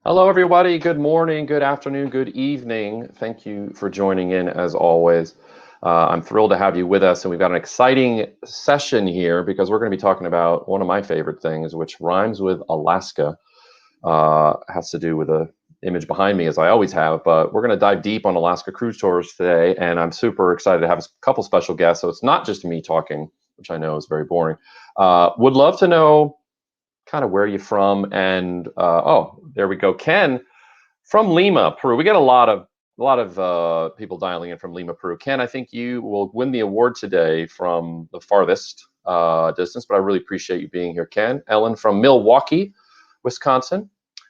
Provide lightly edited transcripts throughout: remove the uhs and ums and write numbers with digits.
Hello, everybody. Good morning, good afternoon, good evening. Thank you for joining in as always. I'm thrilled to have you with us, and we've got an exciting session here because we're going to be talking about one of my favorite things, which rhymes with Alaska. Has to do with the image behind me, as I always have, but we're going to dive deep on Alaska cruise tours today, and I'm super excited to have a couple special guests, so it's not just me talking, which I know is very boring. Would love to know kind of where you're from, and oh, there we go, Ken from Lima, Peru. We get a lot of people dialing in from Lima, Peru. Ken, I think you will win the award today from the farthest distance, but I really appreciate you being here, Ken. Ellen from Milwaukee, Wisconsin.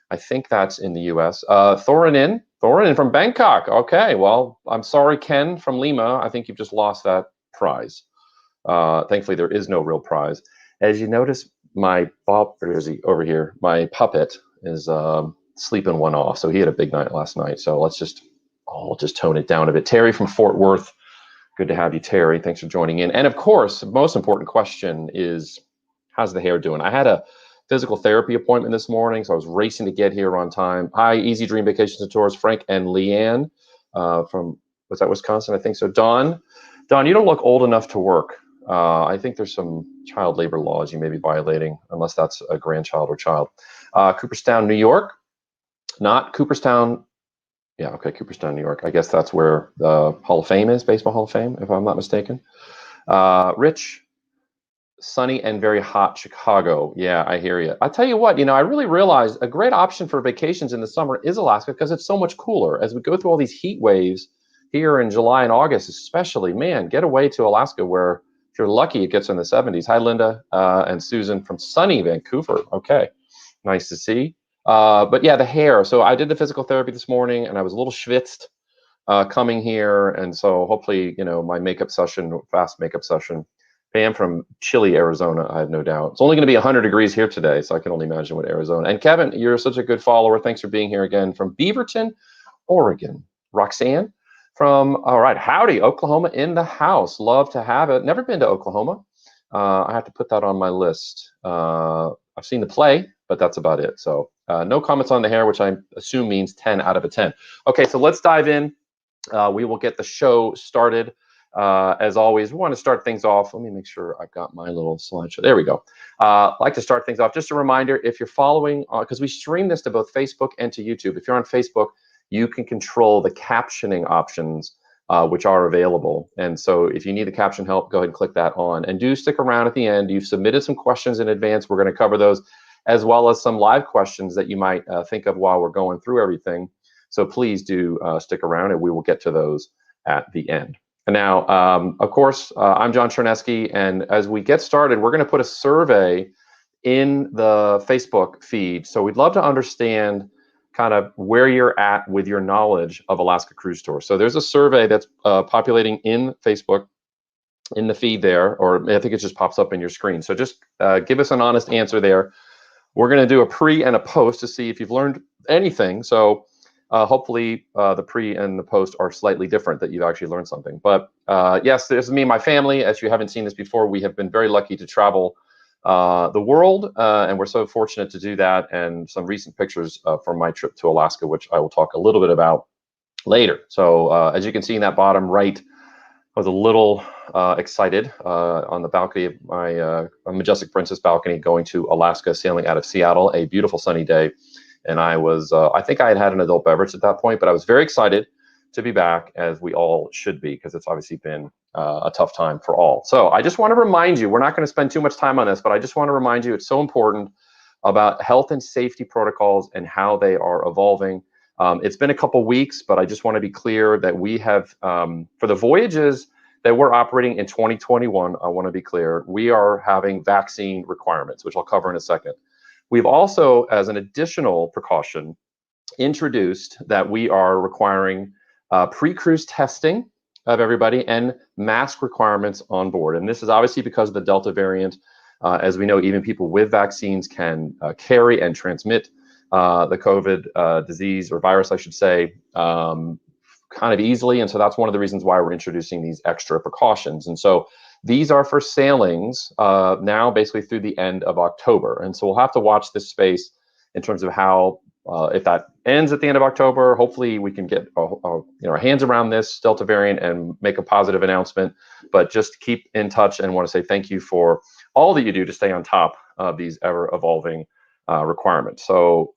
I think that's in the U.S. Thorin from Bangkok. Okay, well, I'm sorry, Ken from Lima. I think you've just lost that prize. Thankfully, there is no real prize. As you notice, my Bob, where is he? Over here. My puppet is sleeping one off. So he had a big night last night. So I'll just tone it down a bit. Terry from Fort Worth. Good to have you, Terry. Thanks for joining in. And of course, the most important question is, how's the hair doing? I had a physical therapy appointment this morning, so I was racing to get here on time. Hi, Easy Dream Vacations and Tours, Frank and Leanne from, was that Wisconsin? I think so. Don, you don't look old enough to work. I think there's some child labor laws you may be violating, unless that's a grandchild or child. Cooperstown, New York. Not Cooperstown. Yeah, okay, Cooperstown, New York. I guess that's where the Hall of Fame is, Baseball Hall of Fame, if I'm not mistaken. Rich, sunny and very hot Chicago. Yeah, I hear you. I tell you what, I really realized a great option for vacations in the summer is Alaska because it's so much cooler. As we go through all these heat waves here in July and August, especially, man, get away to Alaska where if you're lucky, it gets in the 70s. Hi, Linda and Susan from sunny Vancouver. Okay, nice to see. But yeah, the hair. So I did the physical therapy this morning, and I was a little schwitzed coming here, and so hopefully, my fast makeup session. Pam from Chile, Arizona. I have no doubt. It's only going to be 100 degrees here today, so I can only imagine what Arizona. And Kevin, you're such a good follower. Thanks for being here again from Beaverton, Oregon. Roxanne from, all right, howdy, Oklahoma in the house. Love to have it. Never been to Oklahoma. I have to put that on my list. I've seen the play, but that's about it. So no comments on the hair, which I assume means 10 out of a 10. Okay, so let's dive in. We will get the show started. As always, we want to start things off. Let me make sure I've got my little slideshow. There we go. Like to start things off. Just a reminder, if you're following, because we stream this to both Facebook and to YouTube. If you're on Facebook, you can control the captioning options, which are available. And so if you need the caption help, go ahead and click that on. And do stick around at the end. You've submitted some questions in advance. We're going to cover those, as well as some live questions that you might think of while we're going through everything. So please do stick around, and we will get to those at the end. And now, of course, I'm John Chernesky, and as we get started, we're going to put a survey in the Facebook feed. So we'd love to understand kind of where you're at with your knowledge of Alaska Cruise Tour. So there's a survey that's populating in Facebook, in the feed there, or I think it just pops up in your screen. So just give us an honest answer there. We're going to do a pre and a post to see if you've learned anything. So hopefully the pre and the post are slightly different, that you've actually learned something. But yes, this is me and my family. As you haven't seen this before, we have been very lucky to travel the world, and we're so fortunate to do that. And some recent pictures from my trip to Alaska, which I will talk a little bit about later. So as you can see in that bottom right, I was a little excited on the balcony of my Majestic Princess balcony, going to Alaska, sailing out of Seattle, a beautiful sunny day. And I was, I think I had an adult beverage at that point, but I was very excited to be back, as we all should be, because it's obviously been a tough time for all. So I just want to remind you, we're not going to spend too much time on this, but I just want to remind you, it's so important about health and safety protocols and how they are evolving. It's been a couple weeks, but I just want to be clear that we have, for the voyages that we're operating in 2021, I want to be clear, we are having vaccine requirements, which I'll cover in a second. We've also, as an additional precaution, introduced that we are requiring pre-cruise testing of everybody and mask requirements on board. And this is obviously because of the Delta variant. As we know, even people with vaccines can carry and transmit the COVID disease, or virus, I should say, kind of easily. And so that's one of the reasons why we're introducing these extra precautions. And so these are for sailings now basically through the end of October. And so we'll have to watch this space in terms of how if that ends at the end of October, hopefully we can get our hands around this Delta variant and make a positive announcement. But just keep in touch, and want to say thank you for all that you do to stay on top of these ever-evolving requirements. So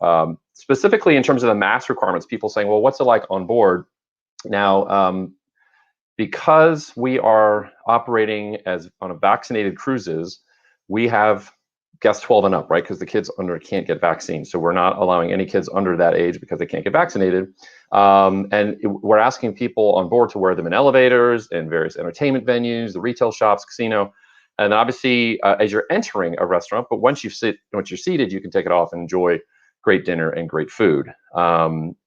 specifically in terms of the mask requirements, people saying, well, what's it like on board? Now, because we are operating as on a vaccinated cruises, we have guests 12 and up, right? Because the kids under can't get vaccines. So we're not allowing any kids under that age because they can't get vaccinated. We're asking people on board to wear them in elevators and various entertainment venues, the retail shops, casino. And obviously, as you're entering a restaurant, but once you're seated, you can take it off and enjoy great dinner and great food.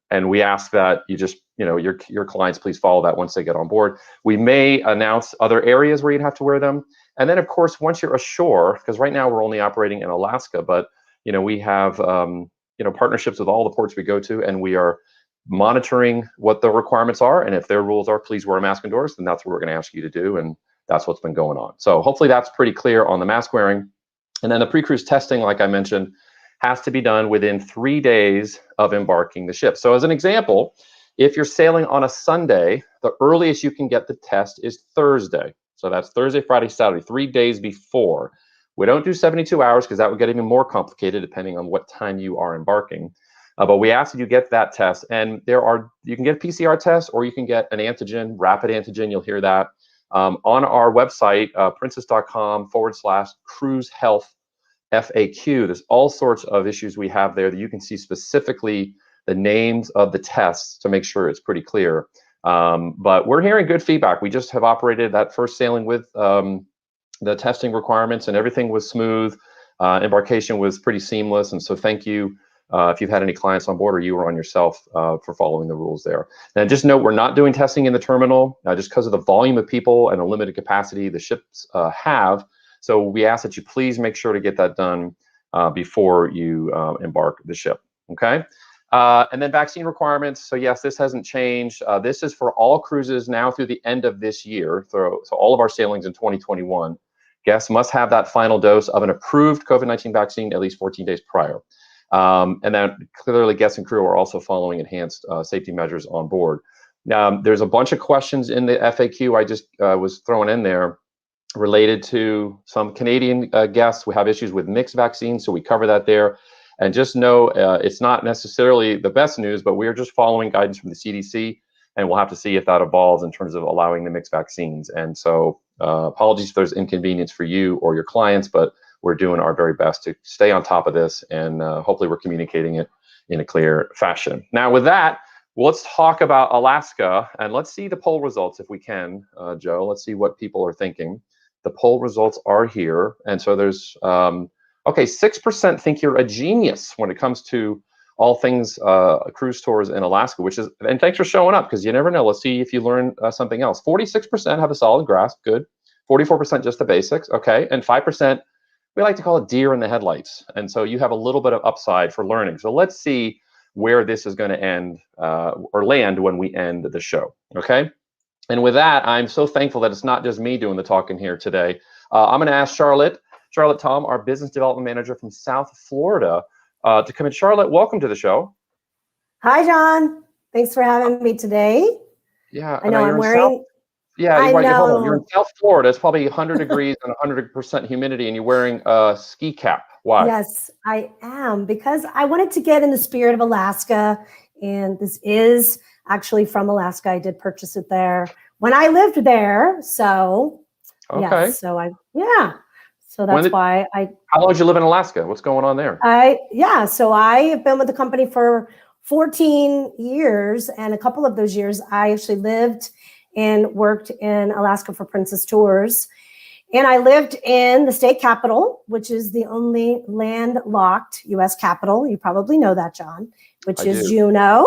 And we ask that you just, your clients please follow that once they get on board. We may announce other areas where you'd have to wear them. And then, of course, once you're ashore, because right now we're only operating in Alaska, but we have partnerships with all the ports we go to, and we are monitoring what the requirements are. And if their rules are, please wear a mask indoors, then that's what we're going to ask you to do. And that's what's been going on. So hopefully that's pretty clear on the mask wearing. And then the pre-cruise testing, like I mentioned, has to be done within 3 days of embarking the ship. So as an example, if you're sailing on a Sunday, the earliest you can get the test is Thursday. So that's Thursday, Friday, Saturday, 3 days before. We don't do 72 hours because that would get even more complicated depending on what time you are embarking. But we ask that you get that test. And you can get a PCR test, or you can get an antigen, rapid antigen. You'll hear that on our website, princess.com/cruise health FAQ. There's all sorts of issues we have there that you can see specifically the names of the tests to make sure it's pretty clear. But we're hearing good feedback. We just have operated that first sailing with the testing requirements, and everything was smooth. Embarkation was pretty seamless. And so thank you if you've had any clients on board, or you or on yourself, for following the rules there. Now, just note, we're not doing testing in the terminal just because of the volume of people and the limited capacity the ships have. So we ask that you please make sure to get that done before you embark the ship, okay? And then vaccine requirements. So yes, this hasn't changed. This is for all cruises now through the end of this year. So all of our sailings in 2021, guests must have that final dose of an approved COVID-19 vaccine at least 14 days prior. And then clearly guests and crew are also following enhanced safety measures on board. Now, there's a bunch of questions in the FAQ I just was throwing in there related to some Canadian guests who have issues with mixed vaccines, so we cover that there. And just know it's not necessarily the best news, but we're just following guidance from the CDC, and we'll have to see if that evolves in terms of allowing the mixed vaccines. And so apologies if there's inconvenience for you or your clients, but we're doing our very best to stay on top of this, and hopefully we're communicating it in a clear fashion. Now with that, let's talk about Alaska, and let's see the poll results if we can, Joe. Let's see what people are thinking. The poll results are here, and so there's, okay, 6% think you're a genius when it comes to all things cruise tours in Alaska, which is, and thanks for showing up, because you never know. Let's see if you learn something else. 46% have a solid grasp, good. 44% just the basics, okay, and 5%, we like to call it deer in the headlights. And so you have a little bit of upside for learning. So let's see where this is going to end or land when we end the show, okay? And with that, I'm so thankful that it's not just me doing the talking here today. I'm going to ask Charlotte Tom, our business development manager from South Florida, to come in. Charlotte, welcome to the show. Hi, John. Thanks for having me today. Yeah, I know I'm wearing. Hold on. You're in South Florida. It's probably 100 degrees and 100% humidity, and you're wearing a ski cap. Why? Yes, I am, because I wanted to get in the spirit of Alaska, and this is actually from Alaska. I did purchase it there when I lived there. So, okay. Yes, so So that's why I. How long did you live in Alaska? What's going on there? So I have been with the company for 14 years, and a couple of those years I actually lived and worked in Alaska for Princess Tours. And I lived in the state capital, which is the only landlocked U.S. capital. You probably know that, John, which is Juneau.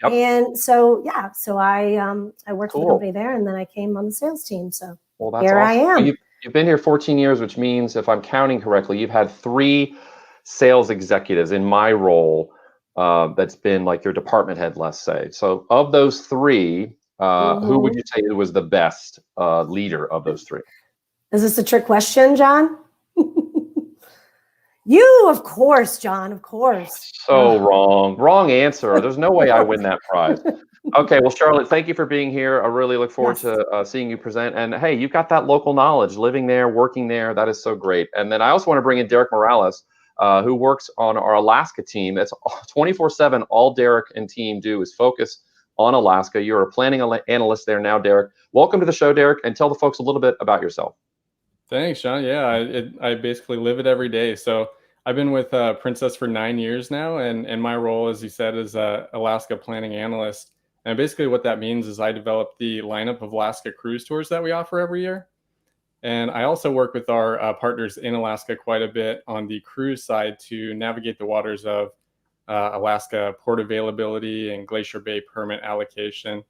Yep. And so, I worked for the company there, and then I came on the sales team. So here I am. You've been here 14 years, which means, if I'm counting correctly, you've had 3 sales executives in my role that's been like your department head, let's say. So of those 3, who would you say was the best leader of those 3? Is this a trick question, John? You, of course, John, of course. So wrong. Wrong answer. There's no way I win that prize. Okay, well, Charlotte, thank you for being here. I really look forward to seeing you present. And hey, you've got that local knowledge, living there, working there. That is so great. And then I also want to bring in Derek Morales, who works on our Alaska team. That's 24/7. All Derek and team do is focus on Alaska. You're a planning analyst there now, Derek. Welcome to the show, Derek, and tell the folks a little bit about yourself. Thanks, Sean. Yeah, I basically live it every day. So I've been with Princess for 9 years now, and my role, as you said, is Alaska planning analyst. And basically what that means is I develop the lineup of Alaska cruise tours that we offer every year. And I also work with our partners in Alaska quite a bit on the cruise side to navigate the waters of Alaska port availability and Glacier Bay permit allocation.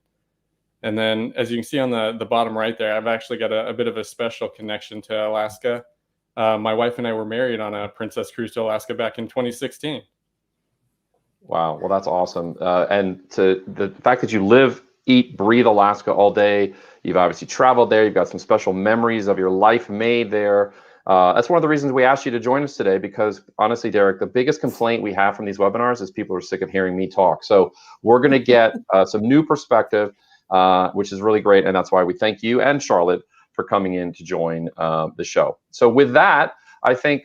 And then, as you can see on the bottom right there, I've actually got a bit of a special connection to Alaska. My wife and I were married on a Princess cruise to Alaska back in 2016. Wow, well, that's awesome. And to the fact that you live, eat, breathe Alaska all day, you've obviously traveled there, you've got some special memories of your life made there. That's one of the reasons we asked you to join us today, because honestly, Derek, the biggest complaint we have from these webinars is people are sick of hearing me talk. So we're going to get some new perspective, which is really great. And that's why we thank you and Charlotte for coming in to join the show. So with that, I think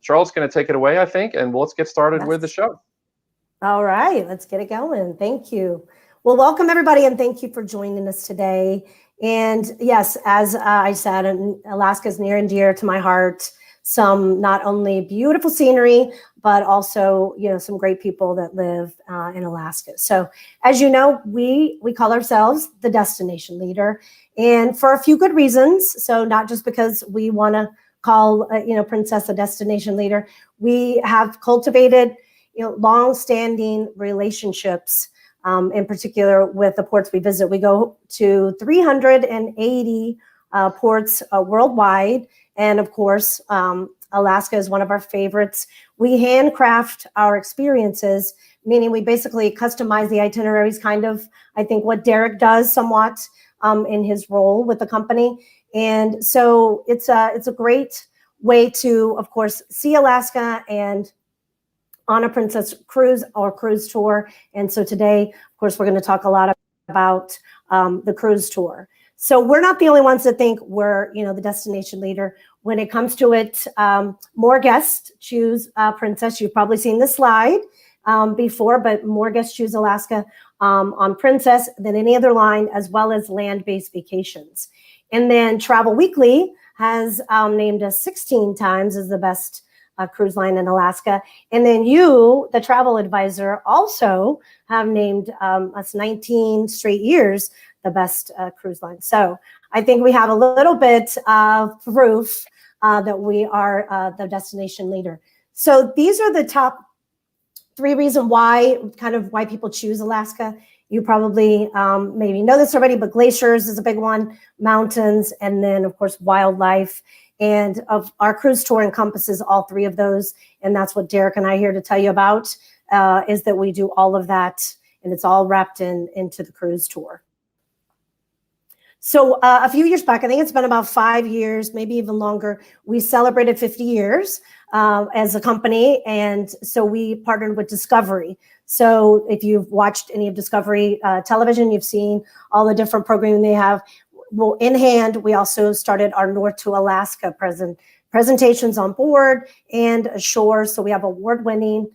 Charlotte's going to take it away, I think, and let's get started with the show. All right, let's get it going. Thank you. Well, welcome everybody, and thank you for joining us today. And yes, as I said, Alaska is near and dear to my heart. Some not only beautiful scenery, but also, you know, some great people that live in Alaska. So as you know, we call ourselves the destination leader, and for a few good reasons. So not just because we want to call, Princess a destination leader. We have cultivated, long-standing relationships, in particular with the ports we visit. We go to 380 ports worldwide. And of course, Alaska is one of our favorites. We handcraft our experiences, meaning we basically customize the itineraries, kind of, I think, what Derek does somewhat in his role with the company. And so it's a great way to, of course, see Alaska and on a Princess cruise or cruise tour. And so today, of course, we're going to talk a lot about the cruise tour. So we're not the only ones that think we're, the destination leader. When it comes to it, more guests choose Princess. You've probably seen this slide before, but more guests choose Alaska on Princess than any other line, as well as land-based vacations. And then Travel Weekly has named us 16 times as the best cruise line in Alaska. And then you, the travel advisor, also have named us 19 straight years the best cruise line. So I think we have a little bit of proof that we are the destination leader. So these are the top 3 reasons why people choose Alaska. You probably maybe know this already, but glaciers is a big one, mountains, and then of course wildlife. And of our cruise tour encompasses all 3 of those. And that's what Derek and I are here to tell you about, is that we do all of that, and it's all wrapped into the cruise tour. So a few years back, I think it's been about 5 years, maybe even longer, we celebrated 50 years as a company. And so we partnered with Discovery. So if you've watched any of Discovery television, you've seen all the different programming they have. Well, in hand, we also started our North to Alaska presentations on board and ashore. So we have award-winning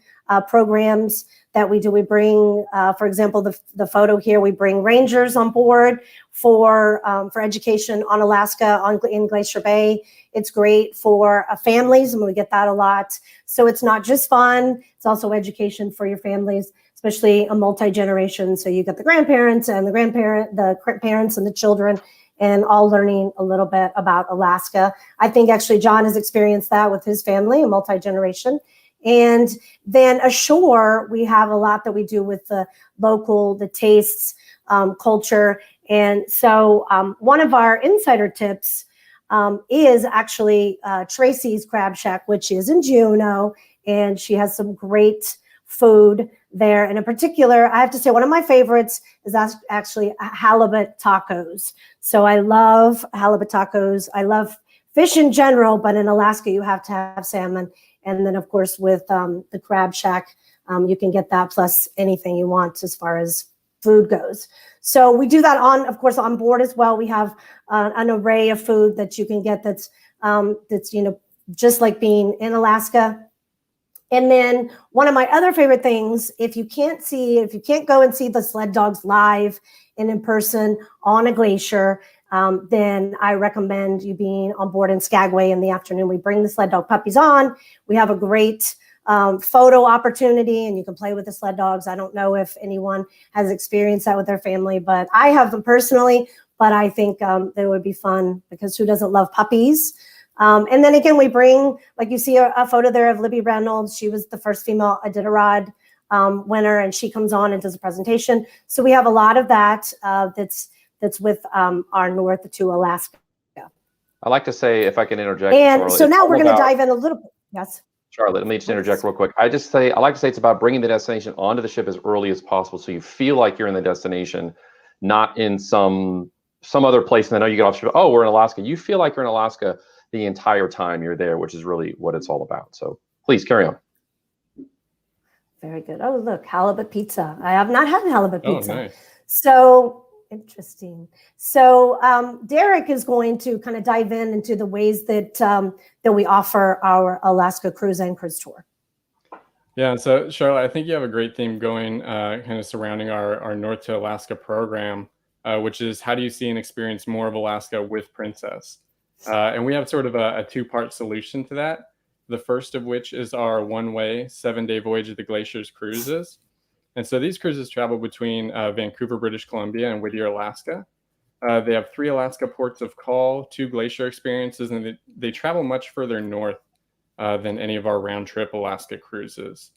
programs that we do. We bring, for example, the photo here, we bring rangers on board for education on Alaska, in Glacier Bay. It's great for families, and we get that a lot. So it's not just fun, it's also education for your families, especially a multi-generation. So you get the grandparents and the parents and the children, and all learning a little bit about Alaska. I think actually John has experienced that with his family, a multi-generation. And then ashore, we have a lot that we do with the local, the tastes, culture. And so one of our insider tips is actually Tracy's Crab Shack, which is in Juneau, and she has some great food there. And in particular, I have to say one of my favorites is actually Halibut Tacos. So I love Halibut Tacos. I love fish in general, but in Alaska, you have to have salmon. And then, of course, with the Crab Shack, you can get that plus anything you want as far as food goes. So we do that of course, on board as well. We have an array of food that you can get that's just like being in Alaska. And then one of my other favorite things, if you can't go and see the sled dogs live and in person on a glacier, then I recommend you being on board in Skagway in the afternoon. We bring the sled dog puppies on. We have a great photo opportunity, and you can play with the sled dogs. I don't know if anyone has experienced that with their family, but I have them personally. But I think they would be fun, because who doesn't love puppies? And then again, we bring, like you see a photo there of Libby Reynolds. She was the first female Iditarod winner, and she comes on and does a presentation. So we have a lot of that that's with our North to Alaska. I like to say, if I can interject. And Charlotte, so now we're going to dive in a little bit. Yes. Charlotte, let me just interject real quick. I like to say it's about bringing the destination onto the ship as early as possible, so you feel like you're in the destination, not in some other place. And then you get off ship. Oh, we're in Alaska. You feel like you're in Alaska the entire time you're there, which is really what it's all about. So please carry on. Very good. Oh, look, halibut pizza. I have not had halibut pizza. Oh, nice. So interesting. So Derek is going to kind of dive into the ways that that we offer our Alaska cruise and cruise tour. Yeah, so Charlotte, I think you have a great theme going kind of surrounding our North to Alaska program, which is how do you see and experience more of Alaska with Princess? And we have sort of a two-part solution to that. The first of which is our one-way 7-day Voyage of the Glaciers cruises. And so these cruises travel between Vancouver, British Columbia and Whittier, Alaska. They have 3 Alaska ports of call, 2 glacier experiences, and they travel much further north than any of our round-trip Alaska cruises.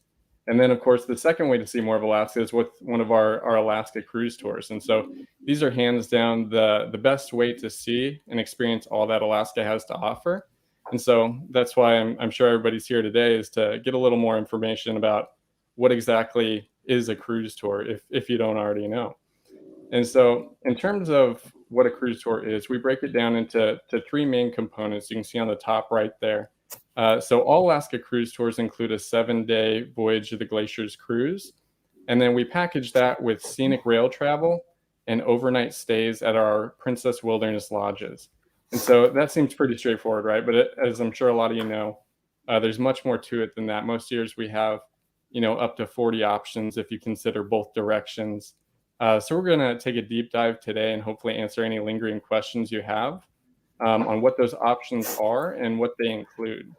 And then, of course, the second way to see more of Alaska is with one of our Alaska cruise tours. And so these are hands down the best way to see and experience all that Alaska has to offer. And so that's why I'm sure everybody's here today, is to get a little more information about what exactly is a cruise tour, if you don't already know. And so in terms of what a cruise tour is, we break it down into 3 main components. You can see on the top right there. So all Alaska cruise tours include a 7-day Voyage of the Glaciers cruise. And then we package that with scenic rail travel and overnight stays at our Princess Wilderness Lodges. And so that seems pretty straightforward, right? But as I'm sure a lot of you know, there's much more to it than that. Most years we have, up to 40 options if you consider both directions. So we're going to take a deep dive today and hopefully answer any lingering questions you have on what those options are and what they include.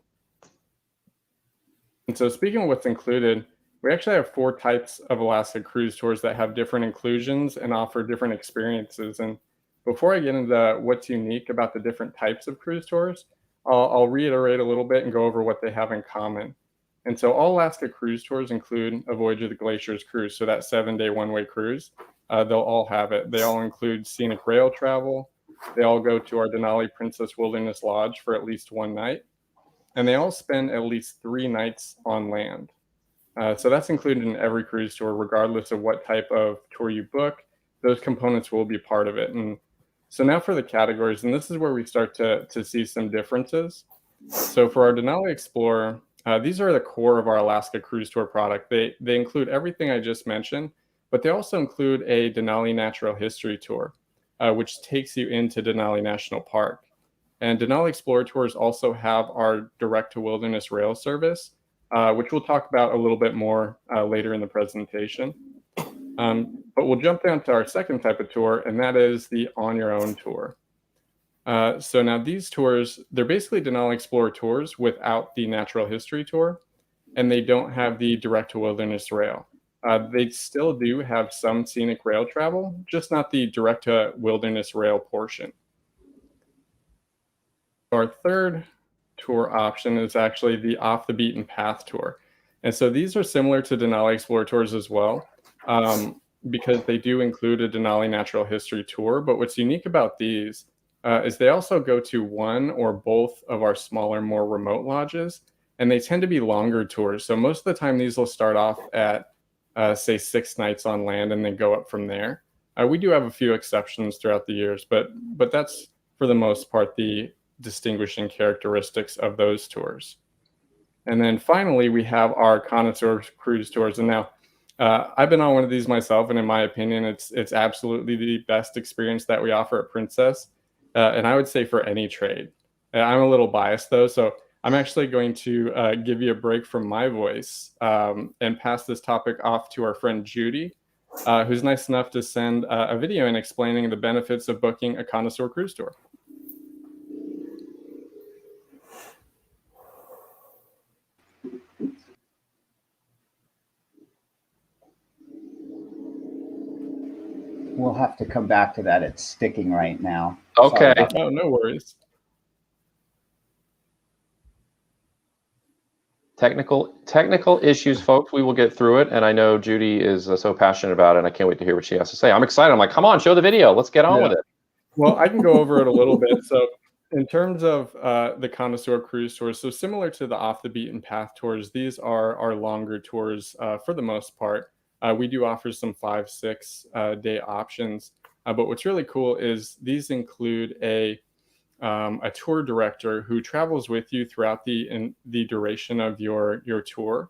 And so speaking of what's included, we actually have 4 types of Alaska cruise tours that have different inclusions and offer different experiences. And before I get into what's unique about the different types of cruise tours, I'll reiterate a little bit and go over what they have in common. And so all Alaska cruise tours include a Voyage of the Glaciers cruise, so that 7-day one-way cruise. They'll all have it. They all include scenic rail travel. They all go to our Denali Princess Wilderness Lodge for at least 1 night. And they all spend at least 3 nights on land. So that's included in every cruise tour, regardless of what type of tour you book. Those components will be part of it. And so now for the categories, and this is where we start to see some differences. So for our Denali Explorer, these are the core of our Alaska cruise tour product. They include everything I just mentioned, but they also include a Denali Natural History Tour, which takes you into Denali National Park. And Denali Explorer tours also have our direct-to-wilderness rail service, which we'll talk about a little bit more later in the presentation. But we'll jump down to our second type of tour, and that is the On Your Own tour. So now these tours, they're basically Denali Explorer tours without the Natural History Tour, and they don't have the direct-to-wilderness rail. They still do have some scenic rail travel, just not the direct-to-wilderness rail portion. Our third tour option is actually the Off the Beaten Path tour. And so these are similar to Denali Explorer tours as well, because they do include a Denali Natural History Tour. But what's unique about these is they also go to one or both of our smaller, more remote lodges, and they tend to be longer tours. So most of the time, these will start off at, say, 6 nights on land and then go up from there. We do have a few exceptions throughout the years, but that's, for the most part, the distinguishing characteristics of those tours. And then finally, we have our Connoisseur cruise tours. And now I've been on one of these myself, and in my opinion, it's absolutely the best experience that we offer at Princess. And I would say for any trade. I'm a little biased though, so I'm actually going to give you a break from my voice and pass this topic off to our friend Judy, who's nice enough to send a video in explaining the benefits of booking a Connoisseur cruise tour. We'll have to come back to that. It's sticking right now. Okay. Oh, no worries. Technical issues, folks. We will get through it. And I know Judy is so passionate about it, and I can't wait to hear what she has to say. I'm excited. I'm like, come on, show the video. Let's get on with it. Well, I can go over it a little bit. So in terms of the Connoisseur cruise tours, so similar to the off the beaten path tours, these are our longer tours for the most part. We do offer some 5-6 day options, but what's really cool is these include a tour director who travels with you throughout the duration of your tour.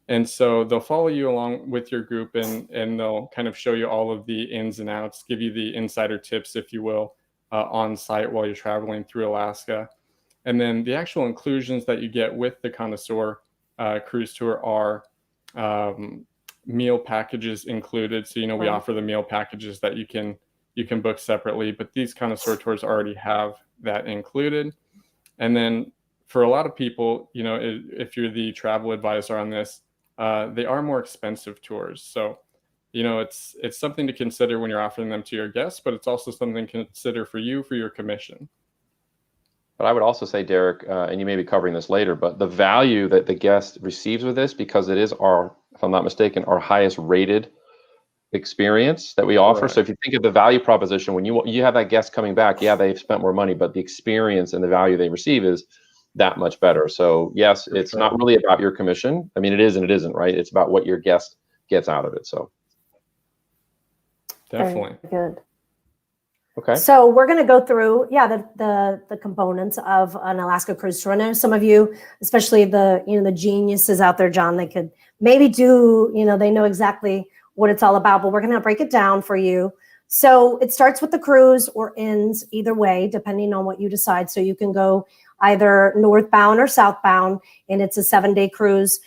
And so they'll follow you along with your group, and they'll kind of show you all of the ins and outs, give you the insider tips, if you will, on site while you're traveling through Alaska. And then the actual inclusions that you get with the Connoisseur cruise tour are meal packages included. So, we offer the meal packages that you can book separately, but these Connoisseur tours already have that included. And then for a lot of people, if you're the travel advisor on this, they are more expensive tours. So, it's something to consider when you're offering them to your guests, but it's also something to consider for you for your commission. But I would also say, Derek, and you may be covering this later, but the value that the guest receives with this, because it is if I'm not mistaken, our highest rated experience that we offer. Right. So if you think of the value proposition, when you have that guest coming back, yeah, they've spent more money, but the experience and the value they receive is that much better. So yes, it's not really about your commission. I mean, it is and it isn't, right? It's about what your guest gets out of it. So definitely. Very good. Okay. So we're going to go through, the components of an Alaska cruise tour. I know some of you, especially the geniuses out there, John, they could maybe do, they know exactly what it's all about, but we're going to break it down for you. So it starts with the cruise or ends either way, depending on what you decide. So you can go either northbound or southbound, and it's a 7-day cruise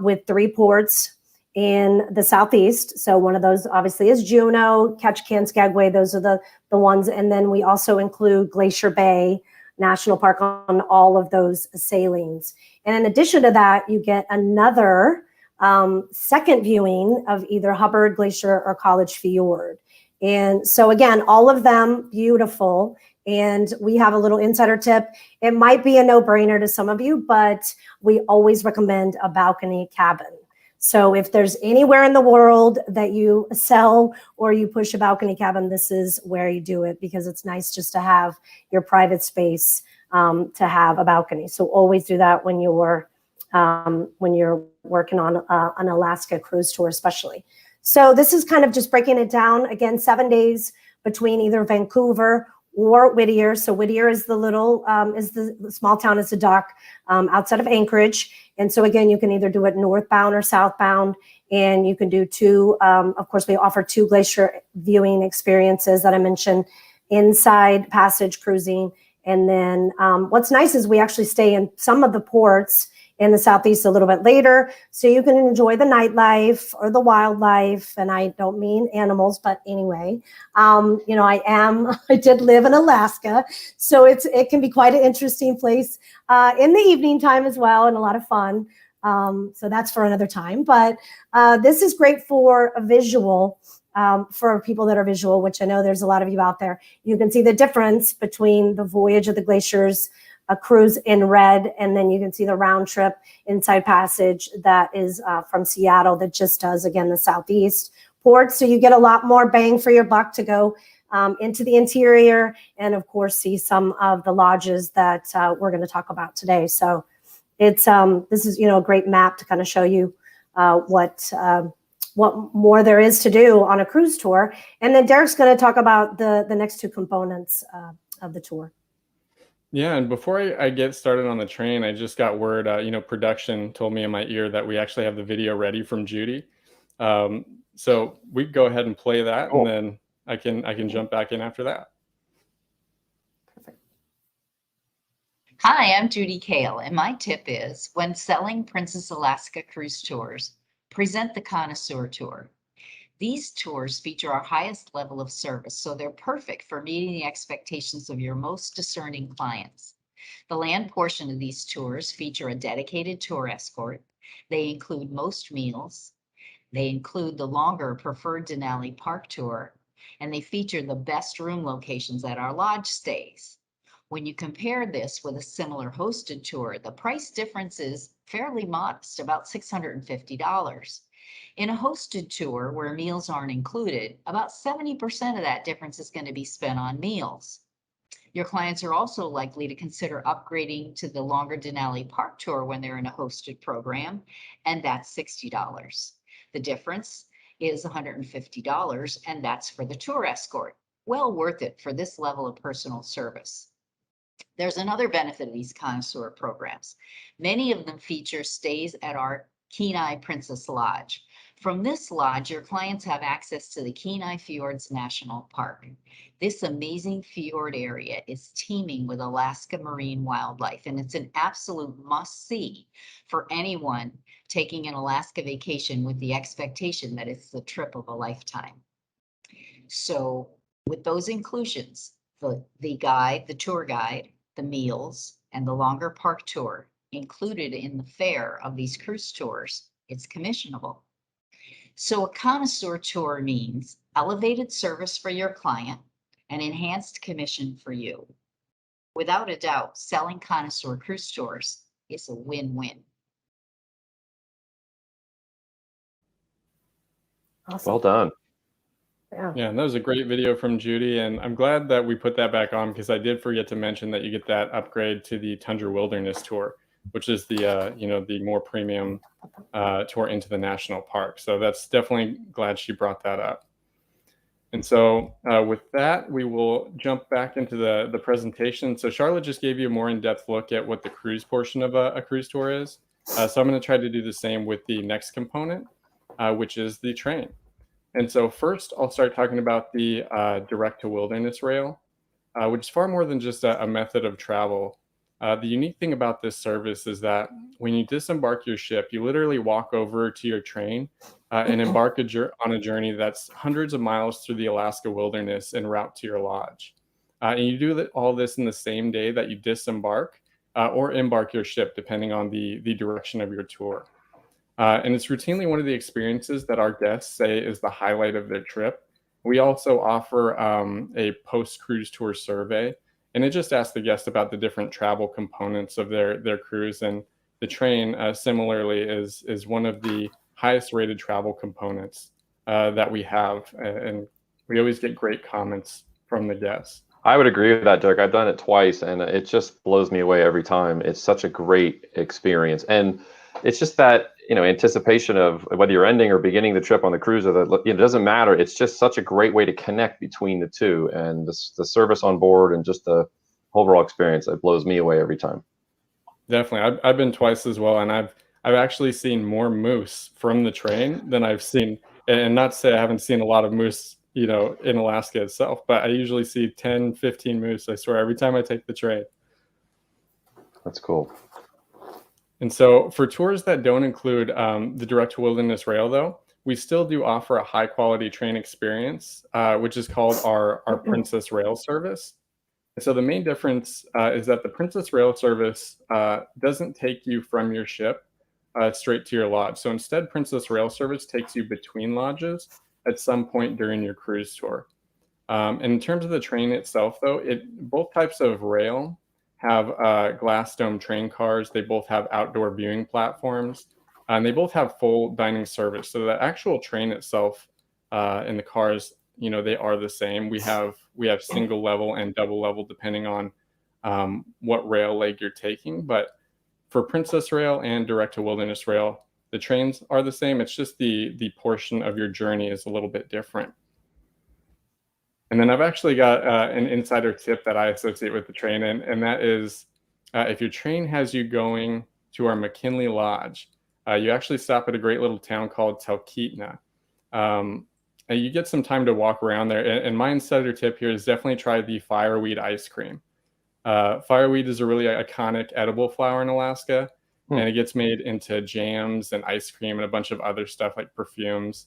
with 3 ports in the southeast. So one of those obviously is Juneau, Ketchikan, Skagway. Those are the ones. And then we also include Glacier Bay National Park on all of those sailings. And in addition to that, you get another second viewing of either Hubbard Glacier or College Fjord. And so again, all of them beautiful. And we have a little insider tip. It might be a no-brainer to some of you, but we always recommend a balcony cabin. So if there's anywhere in the world that you sell or you push a balcony cabin, this is where you do it, because it's nice just to have your private space to have a balcony. So always do that when you're working on an Alaska cruise tour, especially. So this is kind of just breaking it down. Again, 7 days between either Vancouver or Whittier. So Whittier is the small town, is the dock outside of Anchorage. And so again, you can either do it northbound or southbound, and you can do 2. Of course, we offer 2 glacier viewing experiences that I mentioned, inside passage cruising. And then what's nice is we actually stay in some of the ports in the southeast a little bit later, so you can enjoy the nightlife or the wildlife. And I don't mean animals, but anyway, I did live in Alaska, so it can be quite an interesting place in the evening time as well, and a lot of fun. So that's for another time. But this is great for a visual. For people that are visual, which I know there's a lot of you out there. You can see the difference between the voyage of the glaciers, a cruise in red, and then you can see the round trip inside passage that is from Seattle, that just does, again, the southeast ports. So you get a lot more bang for your buck to go into the interior, and of course see some of the lodges that we're going to talk about today. So it's this is a great map to kind of show you what more there is to do on a cruise tour. And then Derek's going to talk about the next 2 components of the tour. Yeah, and before I get started on the train, I just got word, production told me in my ear that we actually have the video ready from Judy. So we go ahead and play that, and Cool. then I can jump back in after that. Hi, I'm Judy Kale, and my tip is when selling Princess Alaska cruise tours, present the Connoisseur Tour. These tours feature our highest level of service, so they're perfect for meeting the expectations of your most discerning clients. The land portion of these tours feature a dedicated tour escort. They include most meals. They include the longer preferred Denali Park tour, and they feature the best room locations at our lodge stays. When you compare this with a similar hosted tour, the price difference is fairly modest, about $650. In a hosted tour where meals aren't included, about 70% of that difference is going to be spent on meals. Your clients are also likely to consider upgrading to the longer Denali Park tour when they're in a hosted program, and that's $60. The difference is $150, and that's for the tour escort. Well worth it for this level of personal service. There's another benefit of these connoisseur programs. Many of them feature stays at our Kenai Princess Lodge. From this lodge, your clients have access to the Kenai Fjords National Park. This amazing fjord area is teeming with Alaska marine wildlife, and it's an absolute must-see for anyone taking an Alaska vacation with the expectation that it's the trip of a lifetime. So with those inclusions, the guide, the tour guide, the meals, and the longer park tour included in the fare of these cruise tours, it's commissionable. So a connoisseur tour means elevated service for your client and enhanced commission for you. Without a doubt, selling connoisseur cruise tours is a win-win. Awesome. Well done. Yeah, and that was a great video from Judy, and I'm glad that we put that back on because I did forget to mention that you get that upgrade to the Tundra Wilderness Tour, which is the the more premium tour into the national park. So that's definitely glad she brought that up. And so with that, we will jump back into the presentation. So Charlotte just gave you a more in-depth look at what the cruise portion of a cruise tour is. So I'm going to try to do the same with the next component, which is the train. And so first, I'll start talking about the direct to wilderness rail, which is far more than just a method of travel. The unique thing about this service is that when you disembark your ship, you literally walk over to your train and embark on a journey that's hundreds of miles through the Alaska wilderness en route to your lodge. And you do all this in the same day that you disembark or embark your ship, depending on the direction of your tour. And it's routinely one of the experiences that our guests say is the highlight of their trip. We also offer a post-cruise tour survey, and it just asks the guests about the different travel components of their cruise. And the train, similarly, is one of the highest rated travel components that we have. And we always get great comments from the guests. I would agree with that, Dirk. I've done it twice, and it just blows me away every time. It's such a great experience. And it's just that, anticipation of whether you're ending or beginning the trip on the cruise, or it doesn't matter. It's just such a great way to connect between the two, and the service on board and just the overall experience. It blows me away every time. Definitely. I've been twice as well, and I've actually seen more moose from the train than I've seen, and not to say I haven't seen a lot of moose, in Alaska itself, but I usually see 10, 15 moose, I swear, every time I take the train. That's cool. And so for tours that don't include the direct to wilderness rail, though, we still do offer a high quality train experience, which is called our Princess Rail service. And so the main difference is that the Princess Rail service doesn't take you from your ship straight to your lodge. So instead, Princess Rail service takes you between lodges at some point during your cruise tour. And in terms of the train itself, though, both types of rail have glass dome train cars. They both have outdoor viewing platforms, and they both have full dining service. So the actual train itself and the cars, they are the same. We have single level and double level depending on what rail leg you're taking. But for Princess Rail and direct to wilderness rail, the trains are the same. It's just the portion of your journey is a little bit different. And then I've actually got an insider tip that I associate with the train, and that is if your train has you going to our McKinley Lodge, you actually stop at a great little town called Talkeetna. And you get some time to walk around there. And my insider tip here is definitely try the fireweed ice cream. Fireweed is a really iconic edible flower in Alaska, and it gets made into jams and ice cream and a bunch of other stuff like perfumes.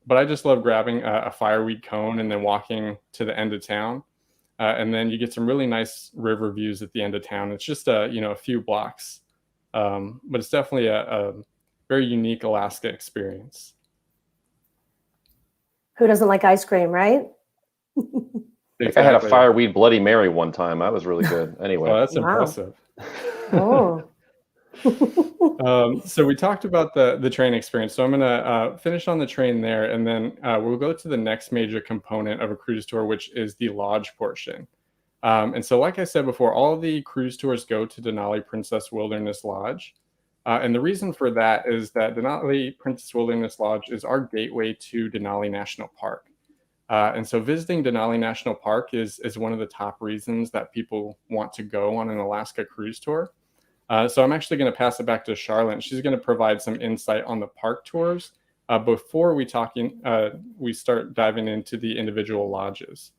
But I just love grabbing a fireweed cone and then walking to the end of town. And then you get some really nice river views at the end of town. It's just a few blocks, but it's definitely a very unique Alaska experience. Who doesn't like ice cream, right? I had a fireweed Bloody Mary one time. That was really good. Anyway, that's wow. impressive. Oh. So we talked about the train experience. So I'm going to finish on the train there, and then we'll go to the next major component of a cruise tour, which is the lodge portion. And so, like I said before, all of the cruise tours go to Denali Princess Wilderness Lodge. And the reason for that is that Denali Princess Wilderness Lodge is our gateway to Denali National Park. And so visiting Denali National Park is one of the top reasons that people want to go on an Alaska cruise tour. So I'm actually going to pass it back to Charlotte. She's going to provide some insight on the park tours before we start diving into the individual lodges.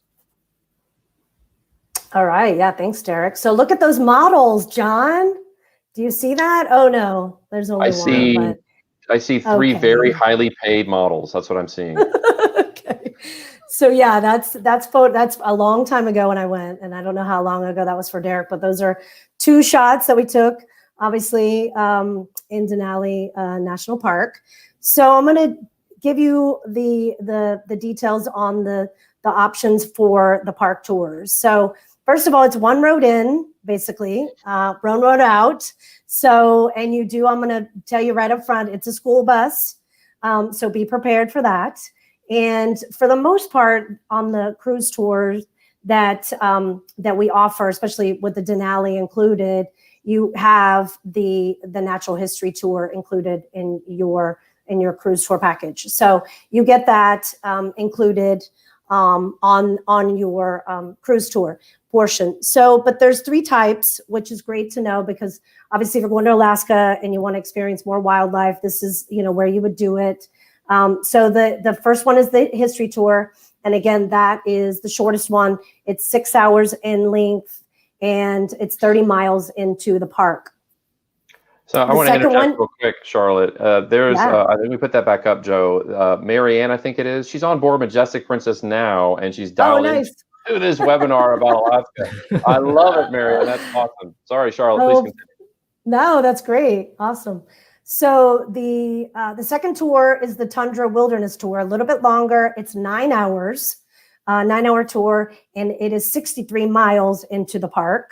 All right. Yeah. Thanks, Derek. So look at those models, John. Do you see that? Oh no, there's only one. I see three very highly paid models. That's what I'm seeing. Okay. So yeah, that's a long time ago when I went, and I don't know how long ago that was for Derek, but those are two shots that we took, obviously, in Denali National Park. So I'm going to give you the details on the options for the park tours. So first of all, it's one road in, basically, one road out. So, and I'm going to tell you right up front, it's a school bus. So be prepared for that. And for the most part on the cruise tours that we offer, especially with the Denali included, you have the natural history tour included in your cruise tour package. So you get that included on your cruise tour portion. So, but there's three types, which is great to know, because obviously if you're going to Alaska and you want to experience more wildlife, this is, where you would do it. So the first one is the history tour. And again, that is the shortest one. It's 6 hours in length and it's 30 miles into the park. So I want to interject real quick, Charlotte. I think we put that back up, Joe. Marianne, I think it is. She's on board Majestic Princess now, and she's dialed into this webinar about Alaska. I love it, Marianne. That's awesome. Sorry, Charlotte. Please continue. No, that's great. Awesome. So the second tour is the Tundra Wilderness Tour, a little bit longer. It's 9 hours, 9-hour tour, and it is 63 miles into the park.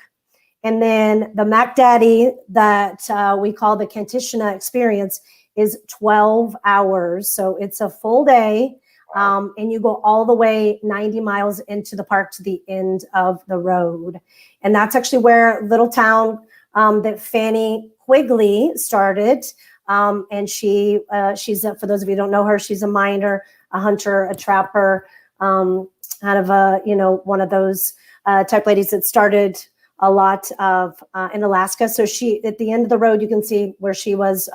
And then the Mac Daddy that we call the Kantishna experience is 12 hours. So it's a full day, and you go all the way 90 miles into the park to the end of the road. And that's actually where little town that Fanny Quigley started. And she's for those of you who don't know her, she's a miner, a hunter, a trapper, kind of one of those type ladies that started a lot of in Alaska. So she, at the end of the road, you can see where she was.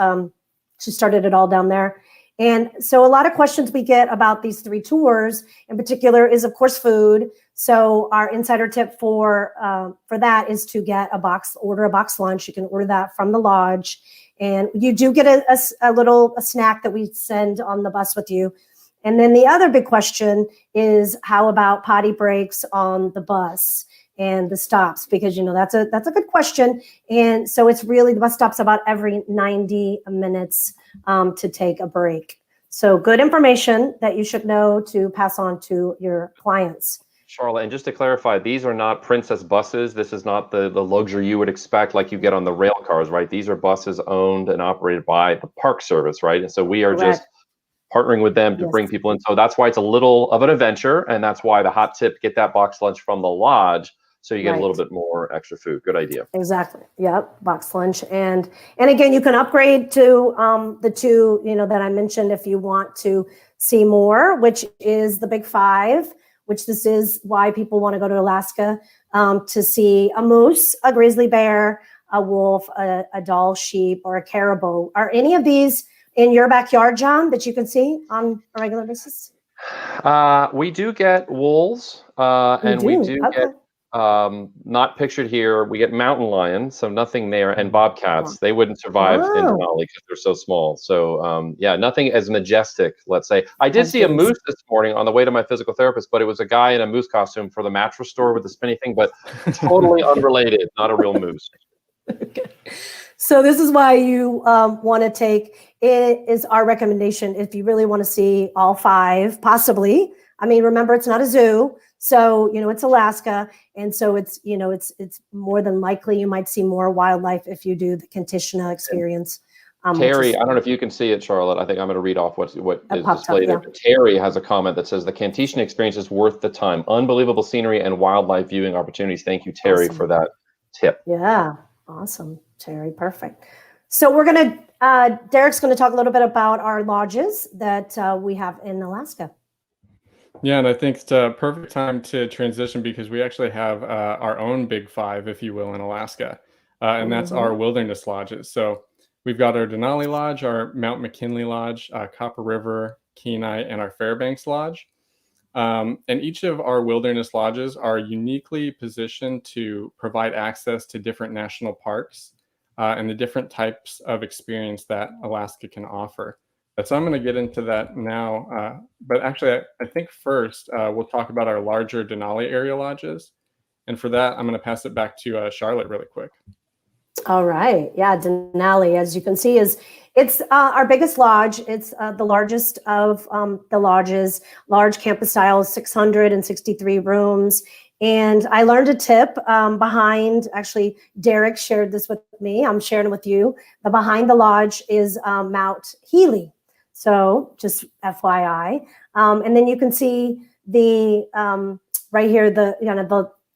She started it all down there. And so a lot of questions we get about these three tours in particular is, of course, food. So our insider tip for that is to order a box lunch. You can order that from the lodge. And you do get a little snack that we send on the bus with you. And then the other big question is, how about potty breaks on the bus and the stops? Because, that's a good question. And so it's really, the bus stops about every 90 minutes to take a break. So good information that you should know to pass on to your clients. Charlotte, and just to clarify, these are not Princess buses. This is not the luxury you would expect like you get on the rail cars, right? These are buses owned and operated by the Park Service, right? And so we are just partnering with them to bring people in. So that's why it's a little of an adventure. And that's why the hot tip, get that box lunch from the lodge so you get a little bit more extra food. Good idea. Exactly. Yep. Box lunch. And again, you can upgrade to the two, that I mentioned if you want to see more, which is the Big Five, which this is why people want to go to Alaska, to see a moose, a grizzly bear, a wolf, a Dall sheep, or a caribou. Are any of these in your backyard, John, that you can see on a regular basis? We do get wolves, and we do Okay. get, not pictured here, we get mountain lions, so nothing there, and bobcats. They wouldn't survive in Oh. Denali because they're so small. So yeah, nothing as majestic, let's say. I did see a moose this morning on the way to my physical therapist, but it was a guy in a moose costume for the mattress store with the spinny thing, but totally unrelated, not a real moose. Okay. So this is why you want to take, it is our recommendation if you really want to see all 5, possibly. I mean, remember, it's not a zoo. So, it's Alaska. And so it's more than likely you might see more wildlife if you do the Kantishna experience. Terry, I don't know if you can see it, Charlotte. I think I'm going to read off what is displayed there. But Terry has a comment that says the Kantishna experience is worth the time. Unbelievable scenery and wildlife viewing opportunities. Thank you, Terry, for that tip. Yeah, awesome, Terry. Perfect. So we're going to, Derek's going to talk a little bit about our lodges that we have in Alaska. Yeah, and I think it's a perfect time to transition because we actually have our own big 5, if you will, in Alaska, and that's our wilderness lodges. So we've got our Denali Lodge, our Mount McKinley Lodge, Copper River, Kenai, and our Fairbanks Lodge. And each of our wilderness lodges are uniquely positioned to provide access to different national parks and the different types of experience that Alaska can offer. So I'm going to get into that now. But actually, I think first we'll talk about our larger Denali area lodges. And for that, I'm going to pass it back to Charlotte really quick. All right. Yeah, Denali, as you can see, it's our biggest lodge. It's the largest of the lodges, large campus style, 663 rooms. And I learned a tip behind, actually, Derek shared this with me. I'm sharing it with you. The behind the lodge is Mount Healy. So just FYI. And then you can see the right here, the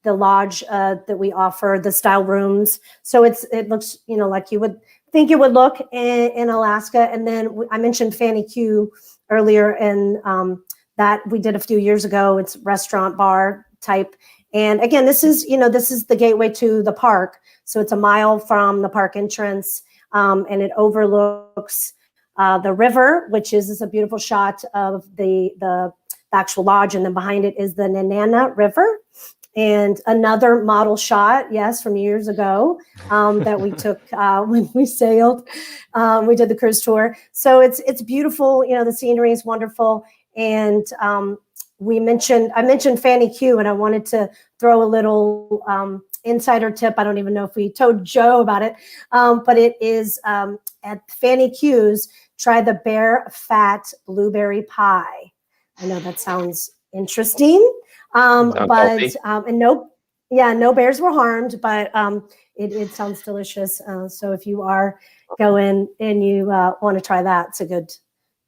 lodge that we offer, the style rooms. So it looks, like you would think it would look in Alaska. And then I mentioned Fanny Q earlier, and that we did a few years ago. It's restaurant bar type. And again, this is the gateway to the park. So it's a mile from the park entrance, and it overlooks the river, which is a beautiful shot of the actual lodge. And then behind it is the Nenana River. And another model shot, yes, from years ago that we took when we sailed. We did the cruise tour. So it's beautiful. The scenery is wonderful. And I mentioned Fanny Q, and I wanted to throw a little insider tip. I don't even know if we told Joe about it, but it is at Fanny Q's, try the bear fat blueberry pie. I know that sounds interesting. But and no bears were harmed, but it sounds delicious. So if you are going and you want to try that, it's a good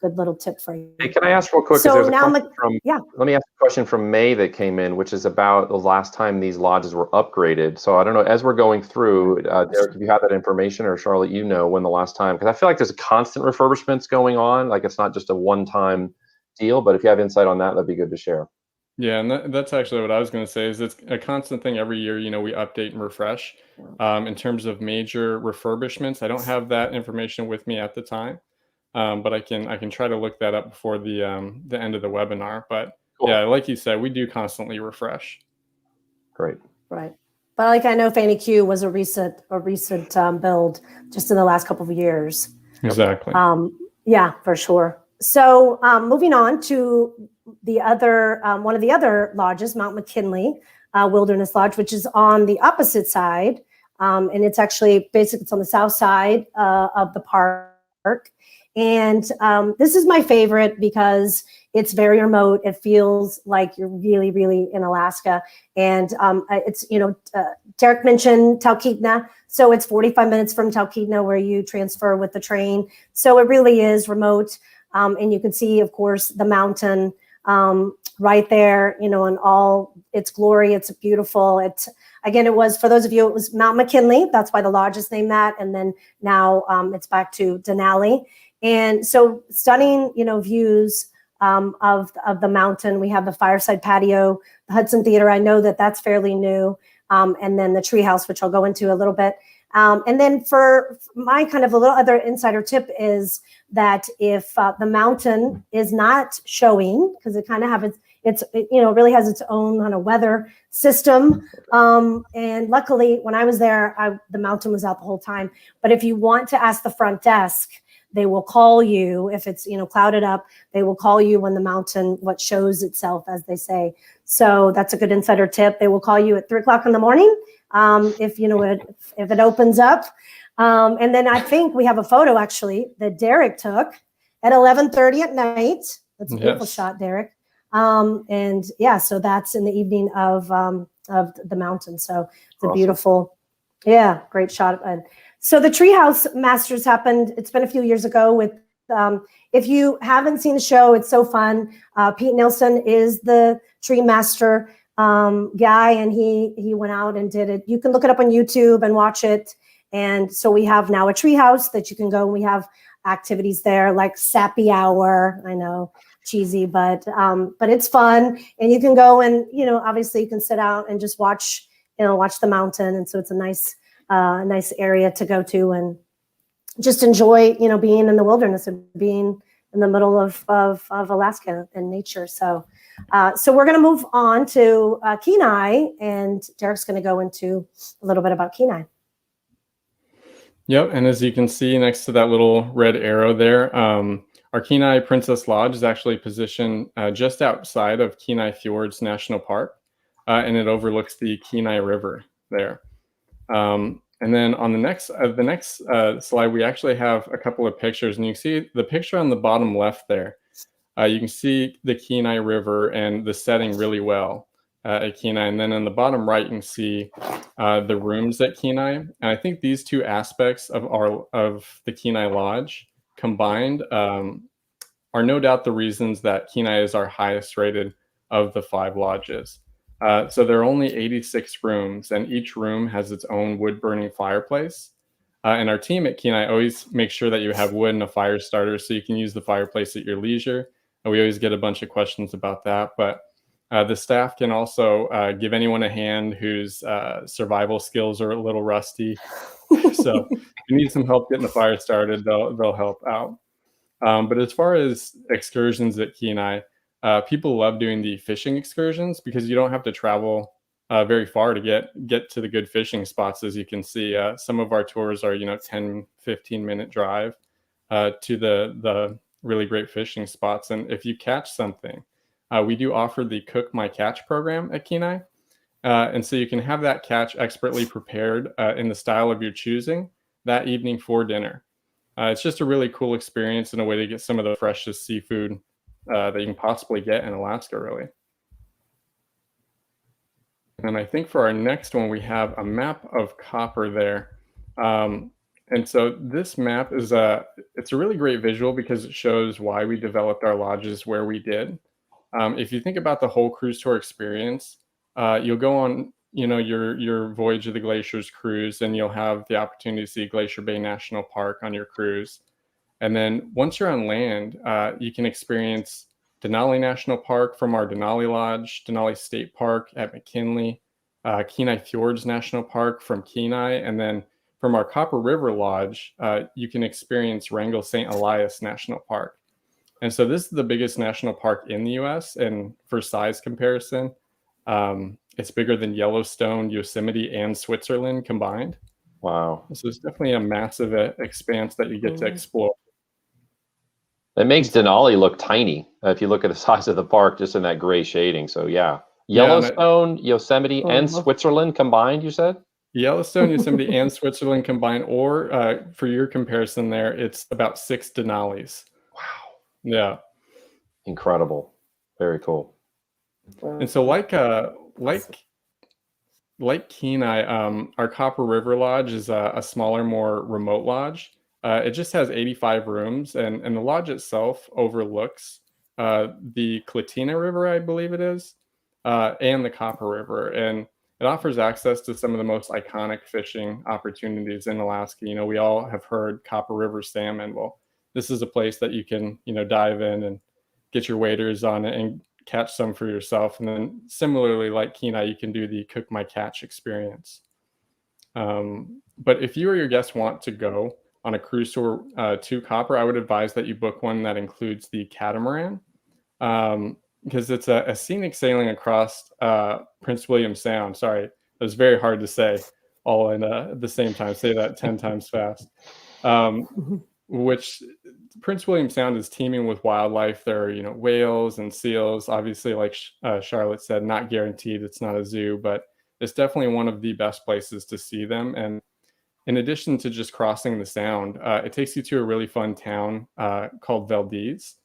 little tip for you. Hey, can I ask real quick? So there's a now question let me ask a question from May that came in, which is about the last time these lodges were upgraded. So I don't know, as we're going through, Derek, if you have that information, or Charlotte, when the last time, because I feel like there's a constant refurbishments going on. Like it's not just a one-time deal, but if you have insight on that, that'd be good to share. Yeah, and that's actually what I was going to say, is it's a constant thing every year. We update and refresh. In terms of major refurbishments, I don't have that information with me at the time, but I can try to look that up before the end of the webinar. But cool. Yeah, like you said, we do constantly refresh. Great. Right. But I know Fanny Q was a recent build just in the last couple of years. Exactly. Yeah, for sure. So moving on to the other one of the other lodges, Mount McKinley Wilderness Lodge, which is on the opposite side, and it's actually it's on the south side of the park. And this is my favorite because it's very remote. It feels like you're really, really in Alaska. And it's Derek mentioned Talkeetna, so it's 45 minutes from Talkeetna where you transfer with the train. So it really is remote. And you can see, of course, the mountain right there, in all its glory. It's beautiful. It was, for those of you, it was Mount McKinley. That's why the lodge is named that. And then now it's back to Denali. And so stunning, views of the mountain. We have the fireside patio, the Hudson Theater. I know that that's fairly new. And then the treehouse, which I'll go into a little bit. And then for my kind of a little other insider tip is that if the mountain is not showing, because it kind of have it's really has its own kind of weather system. And luckily, when I was there, the mountain was out the whole time. But if you want to ask the front desk, they will call you if it's clouded up. They will call you when the mountain shows itself, as they say. So that's a good insider tip. They will call you at 3:00 in the morning if it opens up. And then I think we have a photo actually that Derek took at 11:30 at night. That's a beautiful shot, Derek. And yeah, so that's in the evening of the mountain. So it's a beautiful, great shot. So the Treehouse Masters happened. It's been a few years ago. With if you haven't seen the show, it's so fun. Pete Nilsson is the tree master guy, and he went out and did it. You can look it up on YouTube and watch it. And so we have now a treehouse that you can go. And we have activities there like Sappy Hour. I know, cheesy, but it's fun. And you can go and obviously you can sit out and just watch the mountain. And so it's a nice area to go to and just enjoy, being in the wilderness and being in the middle of Alaska and nature. So we're going to move on to Kenai, and Derek's going to go into a little bit about Kenai. Yep, and as you can see next to that little red arrow there, our Kenai Princess Lodge is actually positioned just outside of Kenai Fjords National Park, and it overlooks the Kenai River there. And then on the next slide, we actually have a couple of pictures, and you can see the picture on the bottom left there. You can see the Kenai River and the setting really well at Kenai. And then on the bottom right, you can see the rooms at Kenai. And I think these two aspects of the Kenai Lodge combined are no doubt the reasons that Kenai is our highest rated of the 5 lodges. So there are only 86 rooms, and each room has its own wood-burning fireplace. And our team at Kenai always makes sure that you have wood and a fire starter so you can use the fireplace at your leisure. And we always get a bunch of questions about that. But the staff can also give anyone a hand whose survival skills are a little rusty. So if you need some help getting the fire started, they'll help out. But as far as excursions at Kenai, people love doing the fishing excursions because you don't have to travel very far to get to the good fishing spots. As you can see, some of our tours are 10-15 minute drive to the really great fishing spots. And if you catch something, we do offer the Cook My Catch program at Kenai, and so you can have that catch expertly prepared in the style of your choosing that evening for dinner. It's just a really cool experience and a way to get some of the freshest seafood that you can possibly get in Alaska, really. And I think for our next one, we have a map of copper there. And so this map is it's a really great visual because it shows why we developed our lodges where we did. If you think about the whole cruise tour experience, you'll go on your Voyage of the Glaciers cruise, and you'll have the opportunity to see Glacier Bay National Park on your cruise. And then once you're on land, you can experience Denali National Park from our Denali Lodge, Denali State Park at McKinley, Kenai Fjords National Park from Kenai, and then from our Copper River Lodge, you can experience Wrangell St. Elias National Park. And so this is the biggest national park in the U.S., and for size comparison, it's bigger than Yellowstone, Yosemite, and Switzerland combined. Wow. So it's definitely a massive expanse that you get to explore. It makes Denali look tiny if you look at the size of the park just in that gray shading. So yeah, Yellowstone, Yosemite, and Switzerland combined, you said? Yellowstone, Yosemite, and Switzerland combined, or for your comparison there, it's about 6 Denalis. Wow. Yeah. Incredible. Very cool. And so like Kenai, our Copper River Lodge is a smaller, more remote lodge. It just has 85 rooms, and the lodge itself overlooks the Klatina River, I believe it is, and the Copper River. And it offers access to some of the most iconic fishing opportunities in Alaska. We all have heard Copper River salmon. Well, this is a place that you can, dive in and get your waders on it and catch some for yourself. And then similarly, like Kenai, you can do the cook my catch experience. But if you or your guests want to go on a cruise tour to Copper, I would advise that you book one that includes the catamaran, because it's a scenic sailing across Prince William Sound. Sorry, it was very hard to say all in at the same time. Say that 10 times fast. Which Prince William Sound is teeming with wildlife. There are, whales and seals. Obviously, like Charlotte said, not guaranteed. It's not a zoo, but it's definitely one of the best places to see them. And in addition to just crossing the Sound, it takes you to a really fun town called Valdez.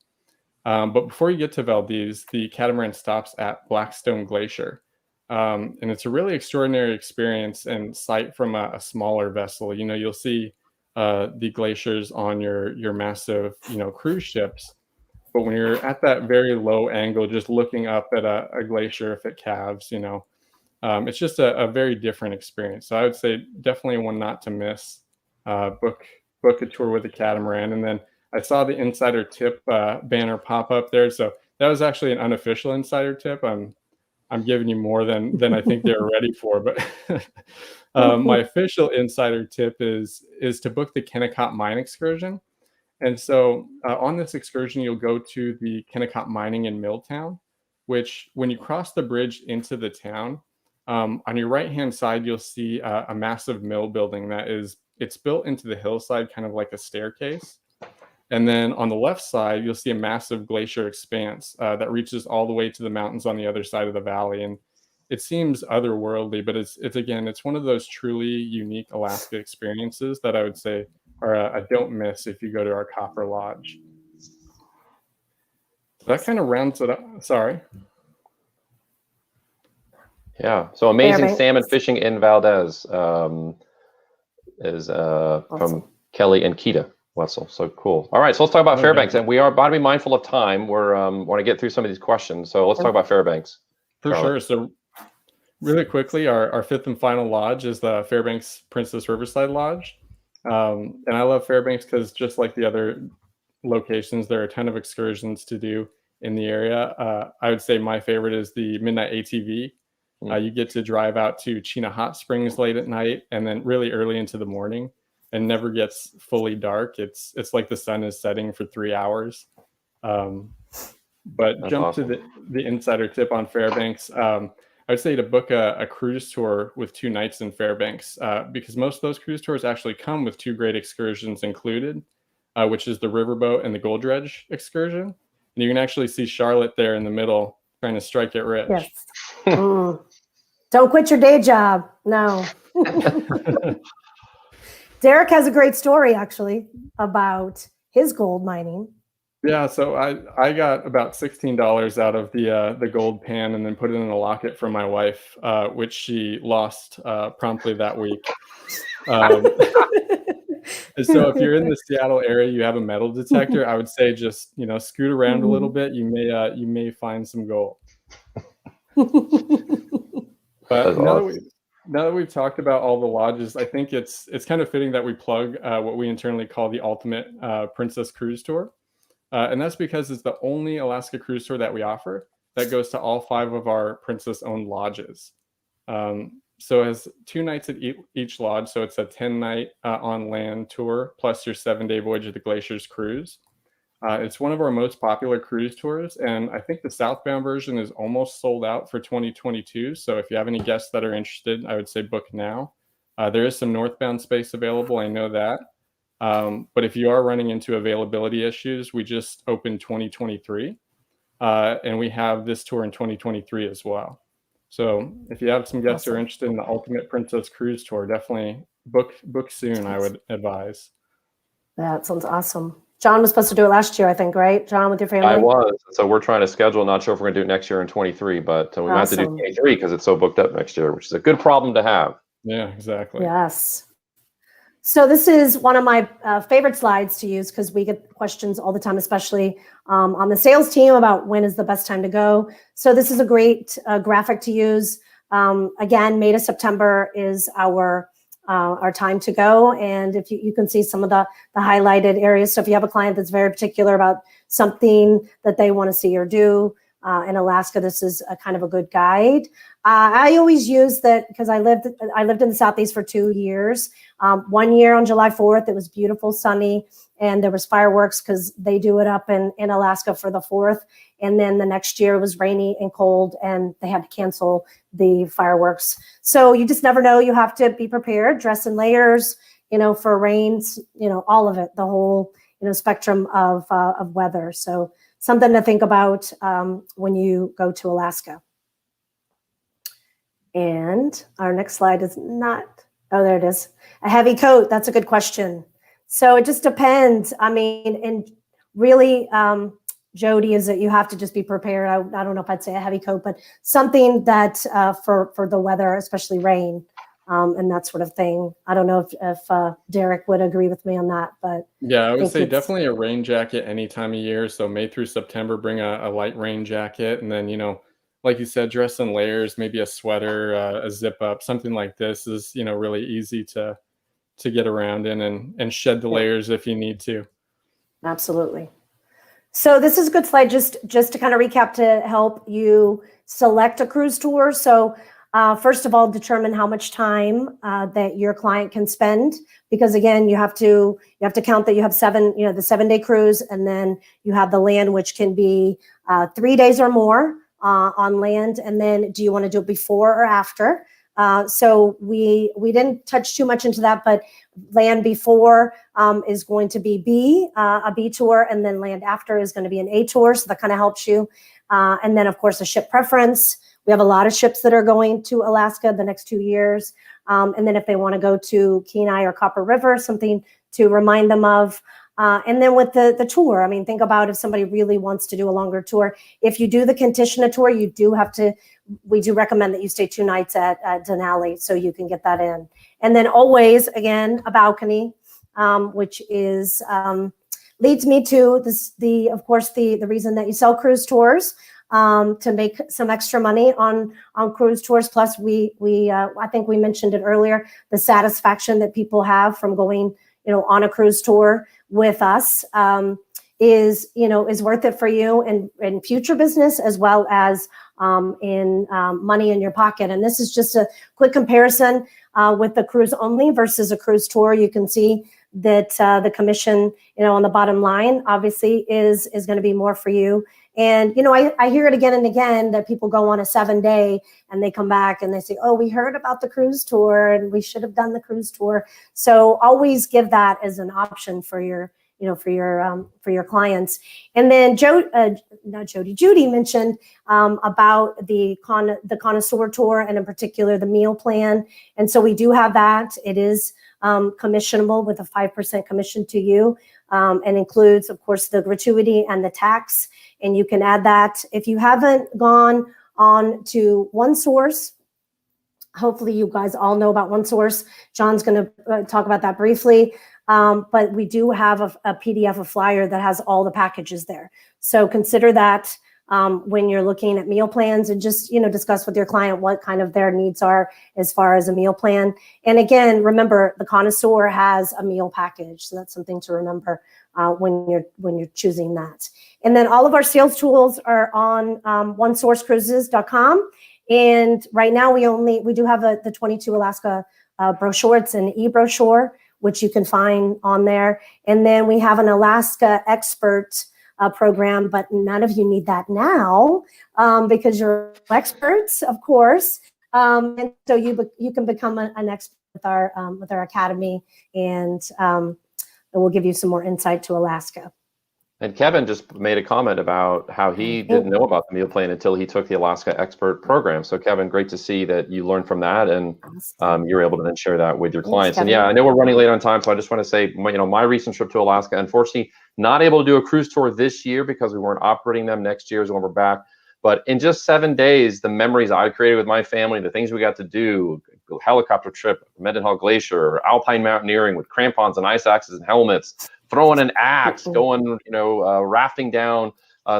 But before you get to Valdez, the catamaran stops at Blackstone Glacier. And it's a really extraordinary experience and sight from a smaller vessel. You'll see the glaciers on your massive, cruise ships. But when you're at that very low angle, just looking up at a glacier, if it calves, it's just a very different experience. So I would say definitely one not to miss. Book a tour with a catamaran. And then I saw the insider tip banner pop up there. So that was actually an unofficial insider tip. I'm giving you more than I think they're ready for, but my official insider tip is to book the Kennecott mine excursion. And so on this excursion, you'll go to the Kennecott mining in Milltown, which when you cross the bridge into the town, on your right-hand side, you'll see a massive mill building it's built into the hillside, kind of like a staircase. And then on the left side, you'll see a massive glacier expanse that reaches all the way to the mountains on the other side of the valley. And it seems otherworldly, but it's one of those truly unique Alaska experiences that I would say are a don't miss if you go to our Copper Lodge. So that kind of rounds it up. Sorry. Yeah. So amazing Fairbanks. salmon fishing in Valdez is Awesome. from Kelly and Keita Wessel. So cool. All right. So let's talk about Fairbanks, and we are about to be mindful of time. We're want to get through some of these questions. So let's talk about Fairbanks. For sure. So really quickly, our fifth and final lodge is the Fairbanks Princess Riverside Lodge. And I love Fairbanks because just like the other locations, there are a ton of excursions to do in the area. I would say my favorite is the Midnight ATV. You get to drive out to Chena Hot Springs late at night and then really early into the morning, and never gets fully dark. It's like the sun is setting for 3 hours. But That's jump awesome. to the insider tip on Fairbanks. I would say to book a cruise tour with 2 nights in Fairbanks, because most of those cruise tours actually come with 2 great excursions included, which is the Riverboat and the Gold Dredge excursion. And you can actually see Charlotte there in the middle trying to strike it rich. Yes. Don't quit your day job. No. Derek has a great story actually about his gold mining. Yeah, so I got about $16 out of the gold pan and then put it in a locket for my wife, which she lost promptly that week. And so if you're in the Seattle area, you have a metal detector, I would say just scoot around a little bit. You may find some gold. But now that we've talked about all the lodges, I think it's kind of fitting that we plug what we internally call the Ultimate Princess Cruise Tour. And that's because it's the only Alaska cruise tour that we offer that goes to all 5 of our Princess-owned lodges. So it has 2 nights at each lodge. So it's a 10-night on land tour plus your 7-day Voyage of the Glaciers cruise. It's one of our most popular cruise tours, and I think the southbound version is almost sold out for 2022. So if you have any guests that are interested, I would say book now. There is some northbound space available, I know that. But if you are running into availability issues, we just opened 2023, and we have this tour in 2023 as well. So if you have some guests who are interested in the Ultimate Princess Cruise Tour, definitely book soon, I would advise. That sounds awesome. John was supposed to do it last year, I think, right? John, with your family? I was. So we're trying to schedule. Not sure if we're going to do it next year in 23, but we might have to do 23 because it's so booked up next year, which is a good problem to have. Yeah, exactly. Yes. So this is one of my favorite slides to use because we get questions all the time, especially on the sales team about when is the best time to go. So this is a great graphic to use. Again, May to September is our our time to go. And if you can see some of the highlighted areas. So if you have a client that's very particular about something that they want to see or do in Alaska, this is a kind of a good guide. I always use that because I lived in the Southeast for 2 years. 1 year on July 4th, it was beautiful, sunny, and there was fireworks because they do it up in Alaska for the 4th. And then the next year it was rainy and cold and they had to cancel the fireworks. So you just never know. You have to be prepared, dress in layers, for rains, all of it, the whole, spectrum of weather. So something to think about when you go to Alaska. And our next slide is not, oh, there it is. A heavy coat, that's a good question. So it just depends. I mean, and really, Jody, is that you have to just be prepared. I don't know if I'd say a heavy coat, but something that for the weather, especially rain, and that sort of thing. I don't know if Derek would agree with me on that, but yeah, I would say definitely a rain jacket any time of year. So May through September, bring a light rain jacket, and then like you said, dress in layers, maybe a sweater, a zip up, something like this is really easy to get around in and shed the layers if you need to. Absolutely. So this is a good slide just to kind of recap to help you select a cruise tour. So first of all, determine how much time that your client can spend, because again, you have to count that you have the 7-day cruise, and then you have the land, which can be 3 days or more on land. And then do you want to do it before or after? So we didn't touch too much into that, but land before is going to be a B tour, and then land after is going to be an A tour. So that kind of helps you. And then of course a ship preference. We have a lot of ships that are going to Alaska the next 2 years. And then if they want to go to Kenai or Copper River, something to remind them of. And then with the tour, I mean, think about if somebody really wants to do a longer tour. If you do the Kantishna tour, we do recommend that you stay 2 nights at Denali so you can get that in. And then always, again, a balcony, which is leads me to of course, the reason that you sell cruise tours, to make some extra money on cruise tours. Plus, I think we mentioned it earlier, the satisfaction that people have from going, on a cruise tour with us is worth it for you in future business as well as in money in your pocket. And this is just a quick comparison with the cruise only versus a cruise tour. You can see that the commission, on the bottom line, obviously is going to be more for you. And, I hear it again and again that people go on a 7-day and they come back and they say, oh, we heard about the cruise tour and we should have done the cruise tour. So always give that as an option for your clients. And then Judy mentioned about the Connoisseur Tour, and in particular the meal plan. And so we do have that. It is commissionable with a 5% commission to you, and includes, of course, the gratuity and the tax. And you can add that. If you haven't gone on to OneSource, hopefully you guys all know about OneSource. John's going to talk about that briefly. But we do have a PDF, a flyer that has all the packages there. So consider that when you're looking at meal plans, and just, discuss with your client what kind of their needs are as far as a meal plan. And again, remember, the Connoisseur has a meal package. So that's something to remember when you're choosing that. And then all of our sales tools are on onesourcecruises.com. And right now we do have the 22 Alaska brochure. It's an e-brochure, which you can find on there. And then we have an Alaska expert program, but none of you need that now because you're experts, of course. And so you can become an expert with our academy, and we'll give you some more insight to Alaska. And Kevin just made a comment about how he didn't know about the meal plan until he took the Alaska Expert program. So Kevin, great to see that you learned from that, and you're able to then share that with your clients. And yeah, I know we're running late on time, so I just want to say, my recent trip to Alaska, unfortunately, not able to do a cruise tour this year because we weren't operating them. Next year is when we're back. But in just 7 days, the memories I created with my family, the things we got to do, helicopter trip, Mendenhall Glacier, alpine mountaineering with crampons and ice axes and helmets, throwing an axe, going, rafting down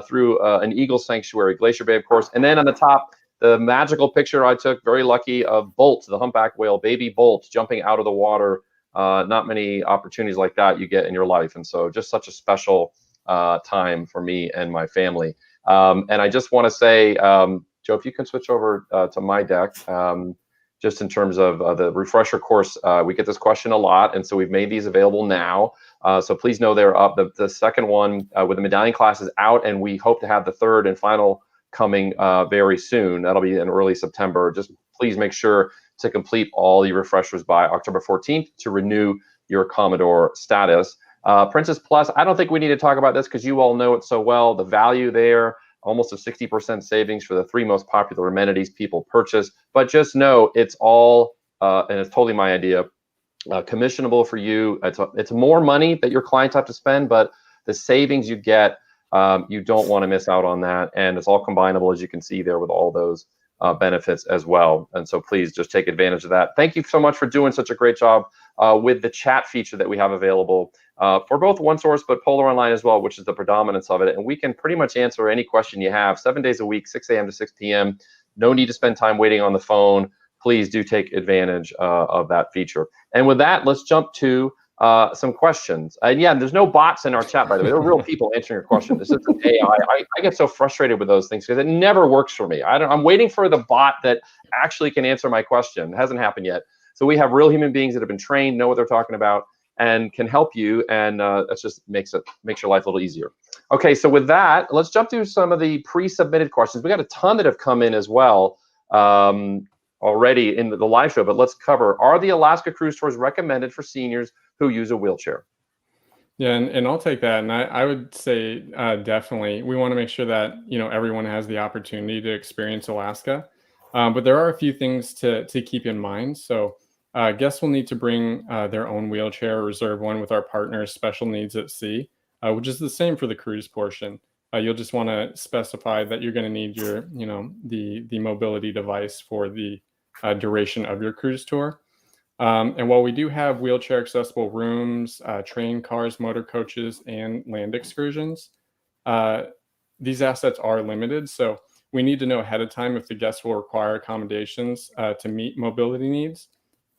through an eagle sanctuary, Glacier Bay, of course. And then on the top, the magical picture I took, very lucky, of Bolt, the humpback whale, baby Bolt, jumping out of the water. Not many opportunities like that you get in your life. And so just such a special time for me and my family. And I just want to say, Joe, if you can switch over to my deck, just in terms of the refresher course, we get this question a lot. And so we've made these available now. So please know they're up. The second one with the medallion class is out, and we hope to have the third and final coming very soon. That'll be in early September. Just please make sure to complete all your refreshers by October 14th to renew your Commodore status. Princess Plus, I don't think we need to talk about this because you all know it so well. The value there, almost a 60% savings for the 3 most popular amenities people purchase. But just know it's all, and it's totally my idea, commissionable for you. It's more money that your clients have to spend, but the savings you get, you don't want to miss out on that. And it's all combinable, as you can see there, with all those benefits as well. And so please just take advantage of that. Thank you so much for doing such a great job with the chat feature that we have available for both OneSource, but Polar Online as well, which is the predominance of it. And we can pretty much answer any question you have 7 days a week, 6 a.m. to 6 p.m. No need to spend time waiting on the phone. Please do take advantage of that feature. And with that, let's jump to some questions. And yeah, there's no bots in our chat, by the way. There are real people answering your question. This isn't AI. I get so frustrated with those things because it never works for me. I'm waiting for the bot that actually can answer my question. It hasn't happened yet. So we have real human beings that have been trained, know what they're talking about, and can help you. And that just makes your life a little easier. Okay, so with that, let's jump through some of the pre-submitted questions. We got a ton that have come in as well already in the live show, but let's cover, are the Alaska cruise tours recommended for seniors who use a wheelchair? Yeah, and I'll take that. And I would say definitely, we want to make sure that everyone has the opportunity to experience Alaska. But there are a few things to keep in mind. So guests will need to bring their own wheelchair or reserve one with our partners, Special Needs at Sea, which is the same for the cruise portion. You'll just want to specify that you're going to need your, the mobility device for the duration of your cruise tour. And while we do have wheelchair accessible rooms, train cars, motor coaches, and land excursions, these assets are limited. So we need to know ahead of time if the guests will require accommodations to meet mobility needs.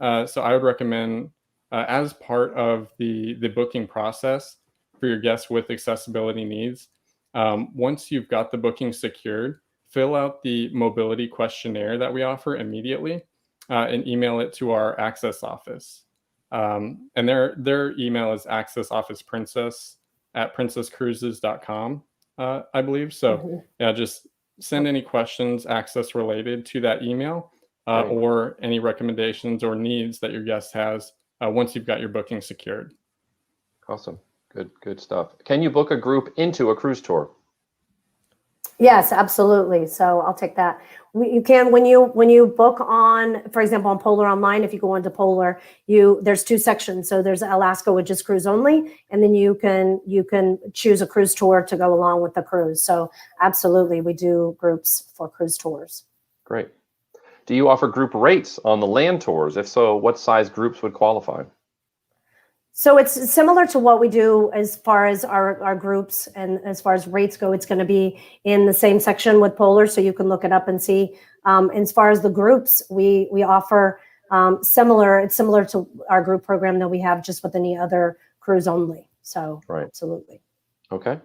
So I would recommend, as part of the booking process for your guests with accessibility needs, once you've got the booking secured, fill out the mobility questionnaire that we offer immediately and email it to our access office. And their email is accessofficeprincess@princesscruises.com, I believe. So yeah, just send any questions access related to that email or any recommendations or needs that your guest has once you've got your booking secured. Awesome. Good stuff. Can you book a group into a cruise tour? Yes, absolutely. So I'll take that. You can, when you book on, for example, on Polar Online, if you go into Polar, there's 2 sections. So there's Alaska, which is cruise only, and then you can choose a cruise tour to go along with the cruise. So absolutely, we do groups for cruise tours. Great. Do you offer group rates on the land tours? If so, what size groups would qualify? So it's similar to what we do as far as our groups, and as far as rates go, it's going to be in the same section with Polar, so you can look it up and see. As far as the groups, we offer similar. It's similar to our group program that we have just with any other cruise only. So absolutely. Okay.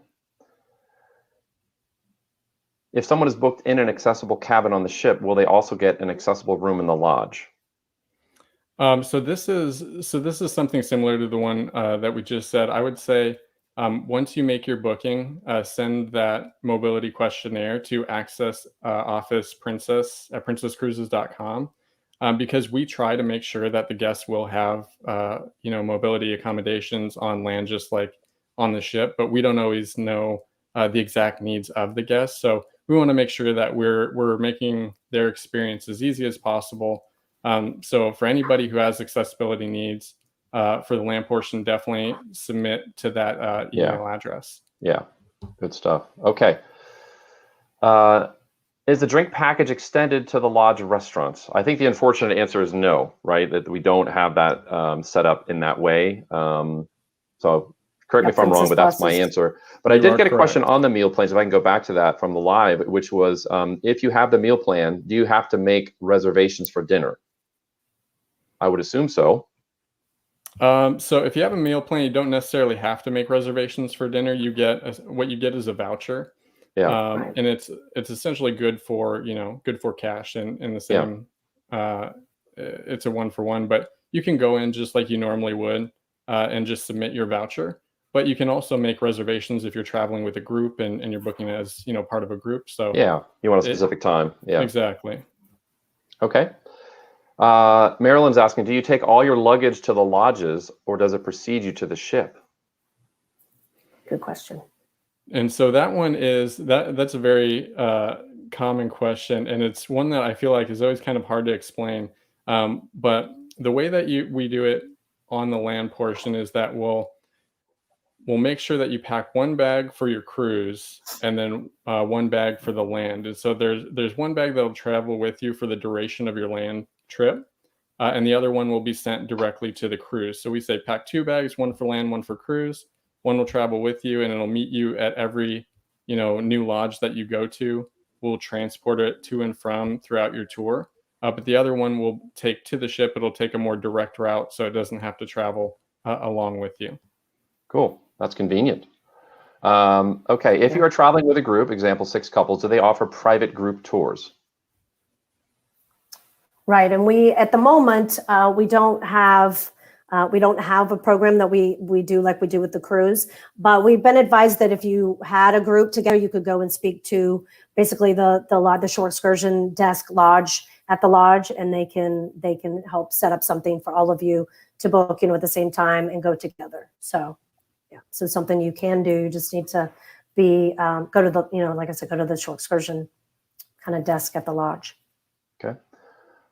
If someone is booked in an accessible cabin on the ship, will they also get an accessible room in the lodge? So this is something similar to the one that we just said. I would say once you make your booking, send that mobility questionnaire to access office princess at princesscruises.com, because we try to make sure that the guests will have mobility accommodations on land just like on the ship, but we don't always know the exact needs of the guests. So we want to make sure that we're making their experience as easy as possible. So for anybody who has accessibility needs for the land portion, definitely submit to that email address. Yeah, good stuff. Okay. Is the drink package extended to the lodge restaurants? I think the unfortunate answer is no, right? That we don't have that set up in that way. So Correct me if I'm wrong, but that's my answer. But I did get a question on the meal plans, if I can go back to that from the live, which was, if you have the meal plan, do you have to make reservations for dinner? I would assume so. So if you have a meal plan, you don't necessarily have to make reservations for dinner. You get what you get is a voucher. Yeah. And it's essentially good for, good for cash in the same, it's a 1-for-1, but you can go in just like you normally would and just submit your voucher. But you can also make reservations if you're traveling with a group and you're booking as, part of a group. So yeah, you want a specific time. Yeah, exactly. Okay. Marilyn's asking, do you take all your luggage to the lodges or does it precede you to the ship? Good question. And so that one that's a very common question, and it's one that I feel like is always kind of hard to explain. But the way that we do it on the land portion is that we'll make sure that you pack one bag for your cruise and then one bag for the land. And so there's one bag that'll travel with you for the duration of your land trip, and the other one will be sent directly to the cruise. So we say pack 2 bags, one for land, one for cruise. One will travel with you, and it'll meet you at every new lodge that you go to. We'll transport it to and from throughout your tour. But the other one will take to the ship. It'll take a more direct route, so it doesn't have to travel along with you. Cool. That's convenient. Okay. If you are traveling with a group, example 6 couples, do they offer private group tours? Right. And we, at the moment, we don't have a program that we do like we do with the cruise, but we've been advised that if you had a group together, you could go and speak to basically the shore excursion desk lodge at the lodge, and they can help set up something for all of you to book, at the same time and go together. So, yeah, so something you can do. You just need to go to the, like I said, go to the shore excursion kind of desk at the lodge. Okay.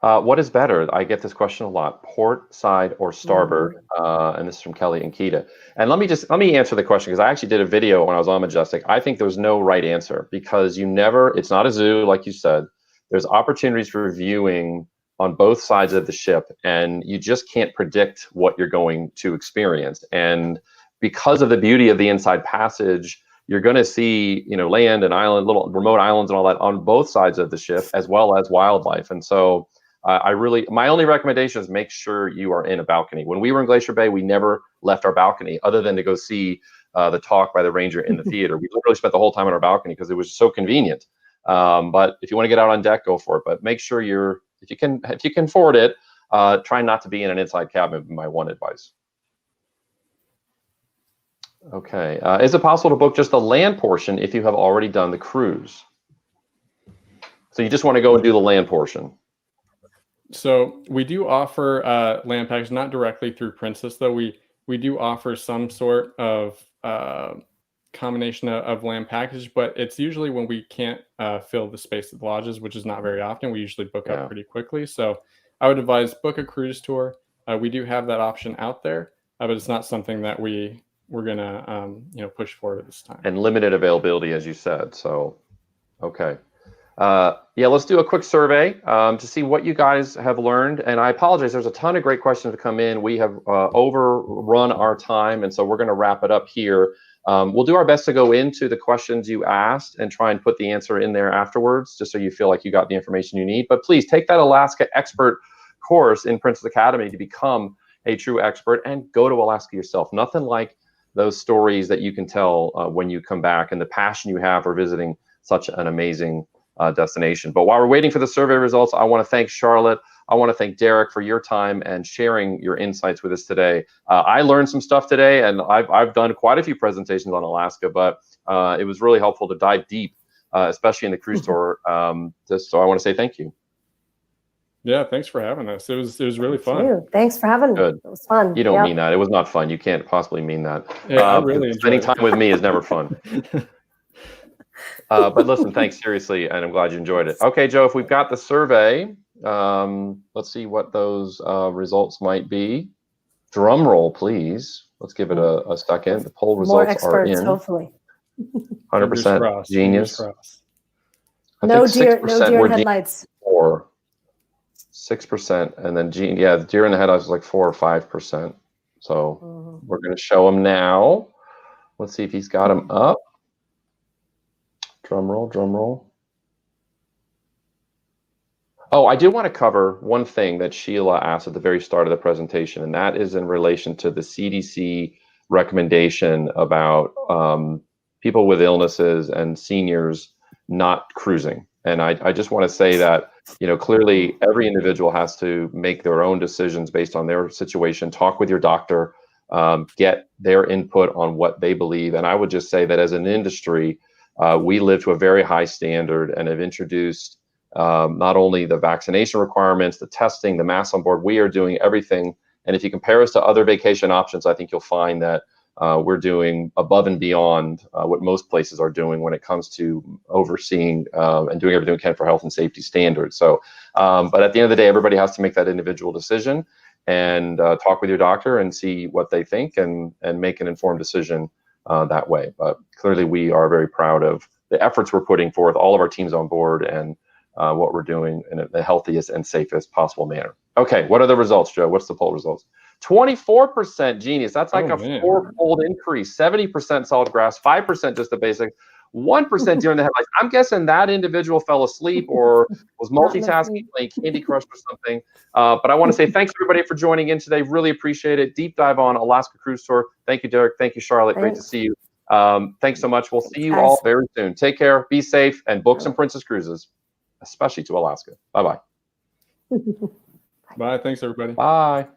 What is better? I get this question a lot: port side or starboard? And this is from Kelly and Keita. And let me answer the question, because I actually did a video when I was on Majestic. I think there's no right answer, because it's not a zoo, like you said. There's opportunities for viewing on both sides of the ship, and you just can't predict what you're going to experience. And because of the beauty of the Inside Passage, you're going to see, land and island, little remote islands and all that on both sides of the ship, as well as wildlife. And so my only recommendation is make sure you are in a balcony. When we were in Glacier Bay, we never left our balcony other than to go see the talk by the ranger in the theater. We literally spent the whole time on our balcony because it was so convenient. But if you want to get out on deck, go for it. But make sure if you can afford it, try not to be in an inside cabin, would be my one advice. Okay. Is it possible to book just the land portion if you have already done the cruise? So you just want to go and do the land portion. So we do offer land package, not directly through Princess, though. We do offer some sort of combination of land package, but it's usually when we can't fill the space at the lodges, which is not very often. We usually book up pretty quickly. So I would advise book a cruise tour. We do have that option out there, but it's not something that we're gonna push forward at this time. And limited availability, as you said. So, okay. Let's do a quick survey to see what you guys have learned. And I apologize, there's a ton of great questions to come in. We have overrun our time, and so we're going to wrap it up here. We'll do our best to go into the questions you asked and try and put the answer in there afterwards, just so you feel like you got the information you need. But please take that Alaska Expert course in Princess Academy to become a true expert and go to Alaska yourself. Nothing like those stories that you can tell when you come back, and the passion you have for visiting such an amazing destination. But while we're waiting for the survey results, I want to thank Charlotte. I want to thank Derek for your time and sharing your insights with us today. I learned some stuff today, and I've done quite a few presentations on Alaska, but it was really helpful to dive deep, especially in the cruise tour. So I want to say thank you. Yeah, thanks for having us. It was really fun. Thanks for having me. Good. It was fun. You don't mean that. It was not fun. You can't possibly mean that. Yeah, I really spending time with me is never fun. But listen, thanks, seriously, and I'm glad you enjoyed it. Okay, Joe, if we've got the survey, let's see what those results might be. Drum roll, please. Let's give it a second. The poll results More experts, are in. Hopefully. 100% genius. No deer headlights. 6%, and then the deer in the headlights was like 4 or 5%. So we're going to show them now. Let's see if he's got them up. Drum roll, drum roll. Oh, I do want to cover one thing that Sheila asked at the very start of the presentation, and that is in relation to the CDC recommendation about people with illnesses and seniors not cruising. And I just want to say that, you know, clearly every individual has to make their own decisions based on their situation. Talk with your doctor, get their input on what they believe. And I would just say that as an industry, we live to a very high standard and have introduced not only the vaccination requirements, the testing, the masks on board. We are doing everything. And if you compare us to other vacation options, I think you'll find that we're doing above and beyond what most places are doing when it comes to overseeing and doing everything we can for health and safety standards. So, but at the end of the day, everybody has to make that individual decision and talk with your doctor and see what they think and make an informed decision that way. But clearly, we are very proud of the efforts we're putting forth, all of our teams on board, and what we're doing in the healthiest and safest possible manner. Okay, what are the results, Joe? What's the poll results? 24% Genius. That's like a four-fold increase. 70% solid grass, 5% just the basic, 1% deer in the headlights. I'm guessing that individual fell asleep or was multitasking, playing Candy Crush or something. But I want to say thanks everybody for joining in today. Really appreciate it. Deep dive on Alaska Cruise Tour. Thank you, Derek. Thank you, Charlotte. Great to see you. Thanks so much. We'll see you all very soon. Take care. Be safe and book some Princess Cruises, especially to Alaska. Bye-bye. Bye. Thanks, everybody. Bye.